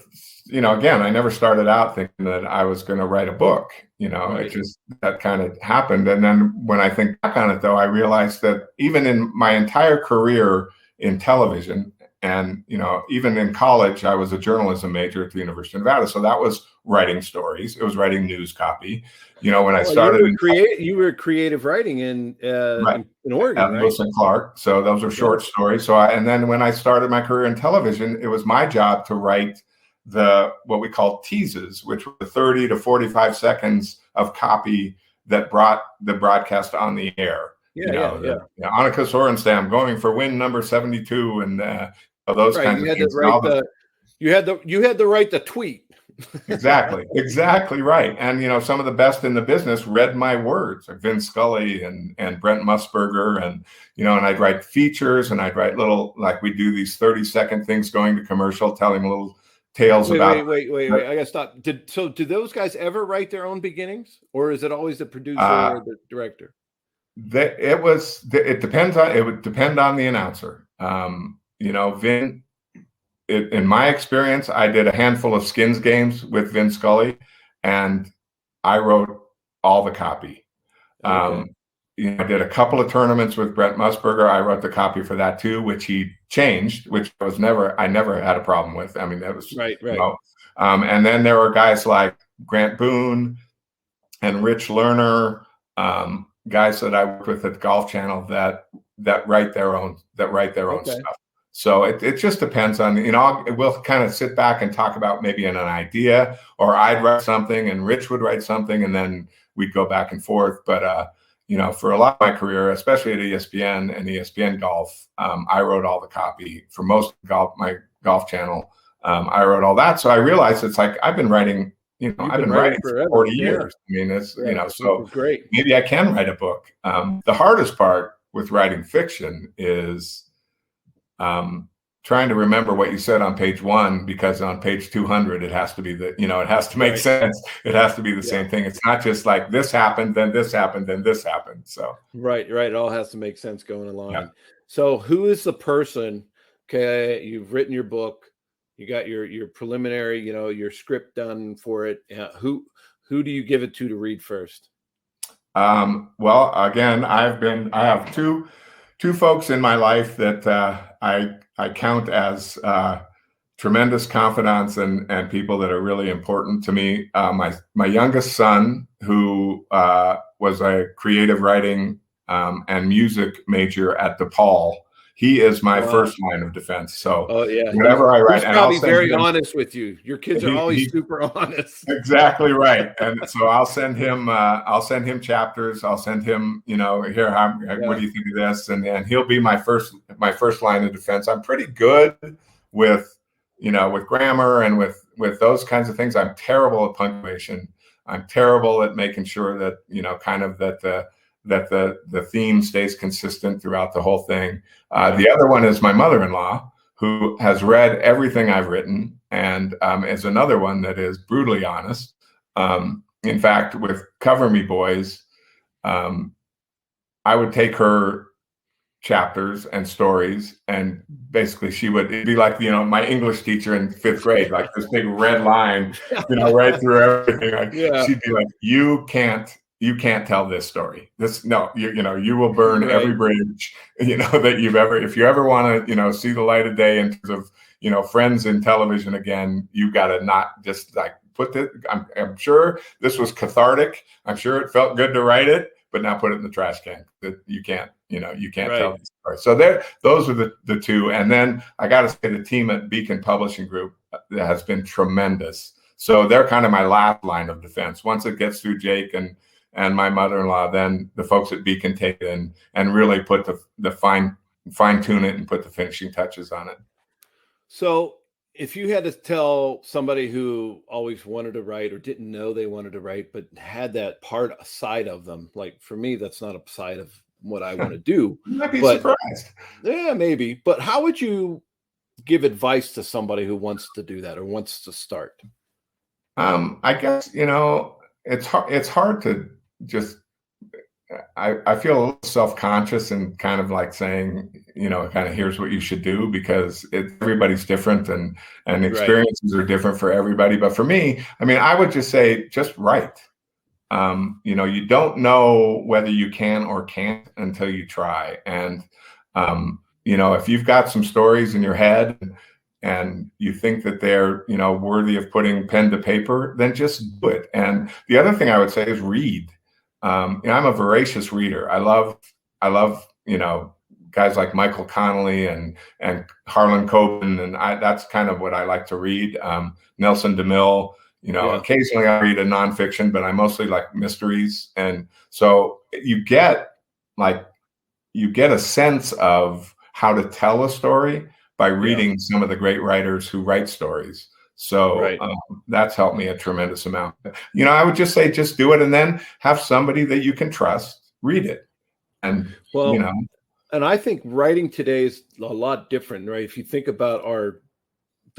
started out thinking that I was going to write a book. It just, that kind of happened. And then when I think back on it, though, I realized that even in my entire career in television, and, even in college, I was a journalism major at the University of Nevada. So that was writing stories. It was writing news copy. When I started, you were creative writing in Oregon, at Lewis and Clark. So those are short stories. So and then when I started my career in television, it was my job to write what we call teases, which were 30 to 45 seconds of copy that brought the broadcast on the air. Annika Sorenstam going for win number 72, and those kinds of things. You had to write the tweet. Exactly right. And some of the best in the business read my words, like Vin Scully and Brent Musburger, and and I'd write features, and I'd write little, like, we do these 30-second things going to commercial, telling little tales about. Wait. I gotta stop. Did those guys ever write their own beginnings, or is it always the producer or the director? It depends on. It would depend on the announcer. Vin. In my experience, I did a handful of Skins games with Vin Scully, and I wrote all the copy. Okay. I did a couple of tournaments with Brent Musburger. I wrote the copy for that too, which he changed, which I never had a problem with. I mean, that was right. And then there were guys like Grant Boone and Rich Lerner, guys that I worked with at the Golf Channel that write their own stuff. So it just depends on, we'll kind of sit back and talk about maybe an idea, or I'd write something and Rich would write something, and then we'd go back and forth. But, for a lot of my career, especially at ESPN and ESPN Golf, I wrote all the copy for most of my Golf Channel. I wrote all that. So I realized it's like I've been writing, I've been writing for 40 years. I mean, it's, so great. Maybe I can write a book. The hardest part with writing fiction is trying to remember what you said on page 1, because on page 200 it has to be it has to make sense. It has to be the same thing. It's not just like this happened, then this happened, then this happened. So right. It all has to make sense going along. Yeah. So who is the person? Okay, you've written your book, you got your preliminary, your script done for it. Who do you give it to read first? Well, again, I have two folks in my life that I count as tremendous confidants and people that are really important to me. My youngest son, who was a creative writing and music major at DePaul, he is my first line of defense. So whatever I write, he's probably very honest with you. Your kids are always super honest. Exactly right. And so I'll send him chapters. I'll send him, what do you think of this? And he'll be my first line of defense. I'm pretty good with grammar and with those kinds of things. I'm terrible at punctuation. I'm terrible at making sure that, that the theme stays consistent throughout the whole thing. The other one is my mother-in-law, who has read everything I've written, and is another one that is brutally honest. In fact, with Cover Me Boys, I would take her chapters and stories, and basically it'd be like, my English teacher in 5th grade, like this big red line, right through everything. She'd be like, you can't tell this story. You will burn every bridge, that you've ever, if you ever want to, see the light of day in terms of, friends in television again, you got to not just like put this, I'm sure this was cathartic. I'm sure it felt good to write it, but now put it in the trash can. That you can't tell this story. So those are the two. And then I got to say the team at Beacon Publishing Group has been tremendous. So they're kind of my last line of defense. Once it gets through Jake and my mother-in-law, then the folks at Beacon take it and really put the fine tune it and put the finishing touches on it. So if you had to tell somebody who always wanted to write or didn't know they wanted to write, but had that side of them, like for me, that's not a side of what I want to do. You might be surprised. Yeah, maybe. But how would you give advice to somebody who wants to do that or wants to start? I guess, it's hard to just, I feel a little self-conscious and kind of like saying, kind of here's what you should do, because everybody's different and experiences are different for everybody. But for me, I would just say, just write. You don't know whether you can or can't until you try. And, if you've got some stories in your head and you think that they're, worthy of putting pen to paper, then just do it. And the other thing I would say is read. I'm a voracious reader. I love, guys like Michael Connolly and Harlan Coben, and that's kind of what I like to read. Nelson DeMille, occasionally I read a nonfiction, but I mostly like mysteries. And so you get a sense of how to tell a story by reading some of the great writers who write stories. So that's helped me a tremendous amount. I would just say, just do it, and then have somebody that you can trust read it. And, and I think writing today is a lot different, right? If you think about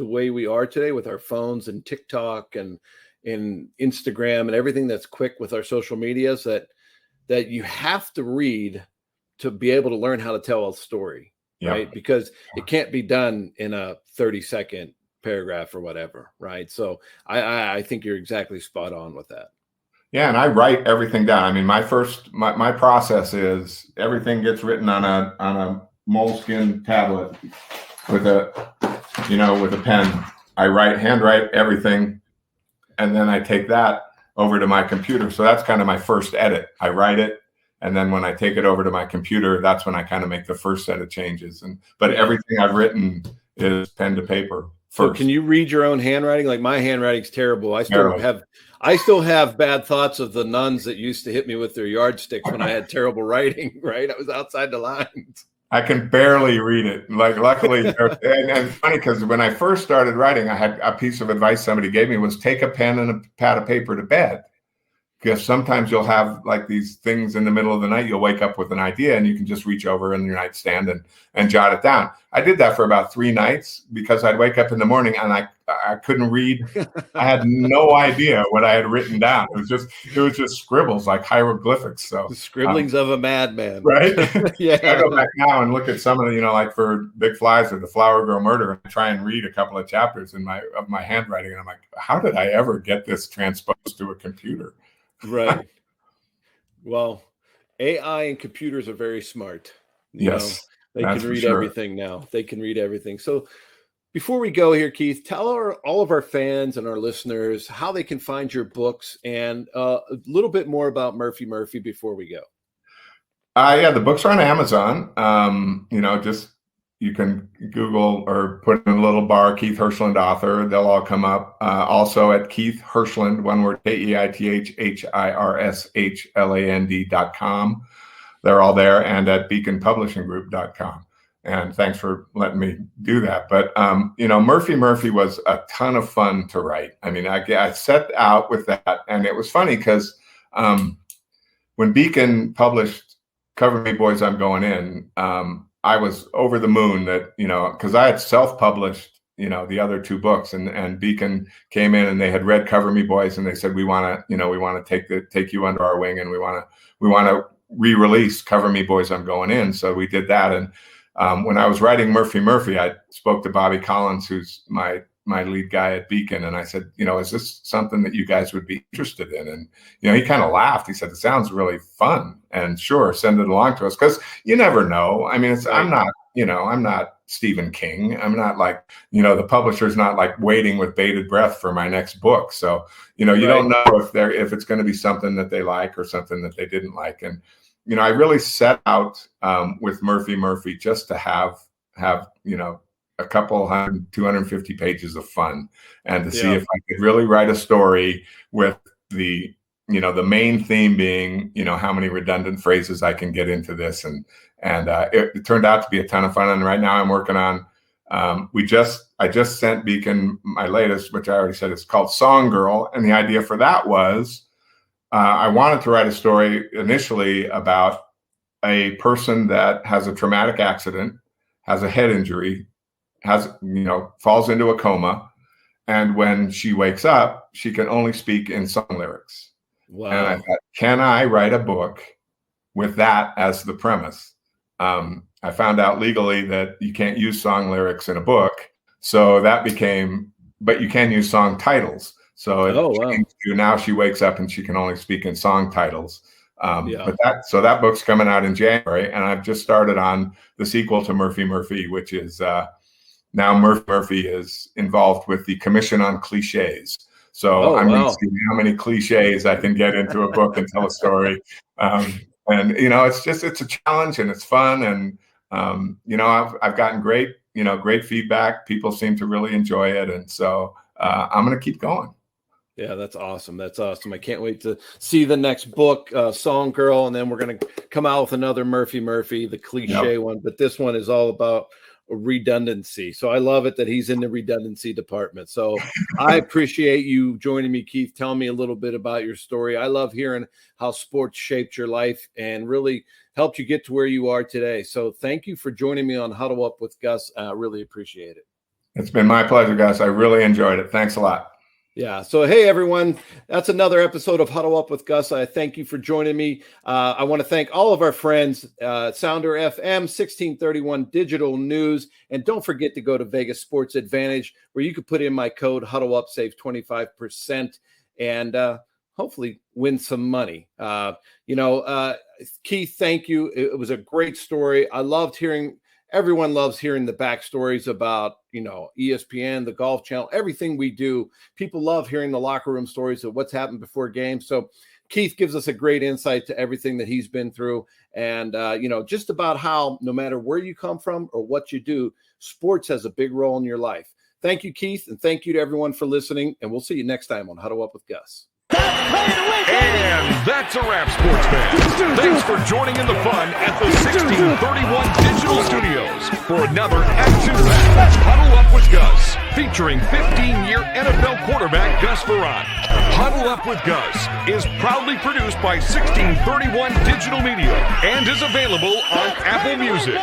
the way we are today with our phones and TikTok and Instagram and everything that's quick with our social medias that you have to read to be able to learn how to tell a story, right? Because it can't be done in a 30-second paragraph or whatever, right? So I think you're exactly spot on with that. Yeah, and I write everything down. I mean, my process is everything gets written on a moleskin tablet with a pen. I handwrite everything, and then I take that over to my computer. So that's kind of my first edit. I write it, and then when I take it over to my computer, that's when I kind of make the first set of changes. But everything I've written is pen to paper first. So can you read your own handwriting? Like my handwriting's terrible. I still have bad thoughts of the nuns that used to hit me with their yardsticks when I had terrible writing, right? I was outside the lines. I can barely read it. Like, luckily, and it's funny because when I first started writing, I had a piece of advice somebody gave me was take a pen and a pad of paper to bed. Because sometimes you'll have like these things in the middle of the night, you'll wake up with an idea and you can just reach over in your nightstand and jot it down. I did that for about 3 nights because I'd wake up in the morning and I couldn't read. I had no idea what I had written down. It was just scribbles, like hieroglyphics. So the scribblings of a madman. Right? Yeah. I go back now and look at some of the, like for Big Flies or The Flower Girl Murder, and try and read a couple of chapters of my handwriting. And I'm like, how did I ever get this transposed to a computer? Right. Well, AI and computers are very smart. Yes. They can read everything now. They can read everything. So before we go here, Keith, tell all of our fans and our listeners how they can find your books and a little bit more about Murphy before we go. Yeah, the books are on Amazon. You can Google or put in a little bar, Keith Hirshland author. They'll all come up. Also at Keith Hirshland, one word, KeithHirshland.com. They're all there, and at beaconpublishinggroup.com. And thanks for letting me do that. But, Murphy was a ton of fun to write. I mean, I set out with that, and it was funny because when Beacon published Cover Me Boys, I'm Going In, I was over the moon that, because I had self-published, the other 2 books, and Beacon came in and they had read Cover Me Boys, and they said, we want to take you under our wing, and we want to re-release Cover Me Boys, I'm Going In. So we did that. And when I was writing Murphy, I spoke to Bobby Collins, who's my lead guy at Beacon, and I said, is this something that you guys would be interested in? And he kind of laughed. He said, it sounds really fun, and sure, send it along to us, because you never know. I mean, I'm not Stephen King. I'm not like, the publisher's not like waiting with bated breath for my next book. So you don't know if it's going to be something that they like or something that they didn't like. And I really set out with Murphy just to have a couple 250 pages of fun, and to see if I could really write a story with the main theme being, how many redundant phrases I can get into this. And it turned out to be a ton of fun. And right now I'm working on, I just sent Beacon my latest, which I already said is called Song Girl. And the idea for that was, I wanted to write a story initially about a person that has a traumatic accident, has a head injury, falls into a coma, and when she wakes up, she can only speak in song lyrics. Wow. And I thought, can I write a book with that as the premise? I found out legally that you can't use song lyrics in a book, so that became, but you can use song titles. So now she wakes up and she can only speak in song titles. But that book's coming out in January, and I've just started on the sequel to Murphy, which is now Murphy is involved with the Commission on Cliches. So I'm going to see how many cliches I can get into a book and tell a story. It's a challenge, and it's fun. And, I've gotten great feedback. People seem to really enjoy it. And so I'm going to keep going. Yeah, that's awesome. I can't wait to see the next book, Song Girl. And then we're going to come out with another Murphy, the cliche one. But this one is all about redundancy. So I love it that he's in the redundancy department. So I appreciate you joining me, Keith. Tell me a little bit about your story. I love hearing how sports shaped your life and really helped you get to where you are today. So thank you for joining me on Huddle Up with Gus. I really appreciate it. It's been my pleasure, Gus. I really enjoyed it. Thanks a lot. Yeah. So, hey, everyone, that's another episode of Huddle Up with Gus. I thank you for joining me. I want to thank all of our friends, Sounder FM, 1631 Digital News. And don't forget to go to Vegas Sports Advantage, where you can put in my code Huddle Up, save 25%, and hopefully win some money. Keith, thank you. It was a great story. I loved hearing. Everyone loves hearing the backstories about, ESPN, the Golf Channel, everything we do. People love hearing the locker room stories of what's happened before games. So Keith gives us a great insight to everything that he's been through. And, just about how no matter where you come from or what you do, sports has a big role in your life. Thank you, Keith. And thank you to everyone for listening. And we'll see you next time on Huddle Up with Gus. And that's a wrap, sports fans. Thanks for joining in the fun at the 1631 Digital Studios for another action-packed Huddle Up with Gus, featuring 15-year NFL quarterback Gus Frerotte. Huddle Up with Gus is proudly produced by 1631 Digital Media and is available on Apple Music.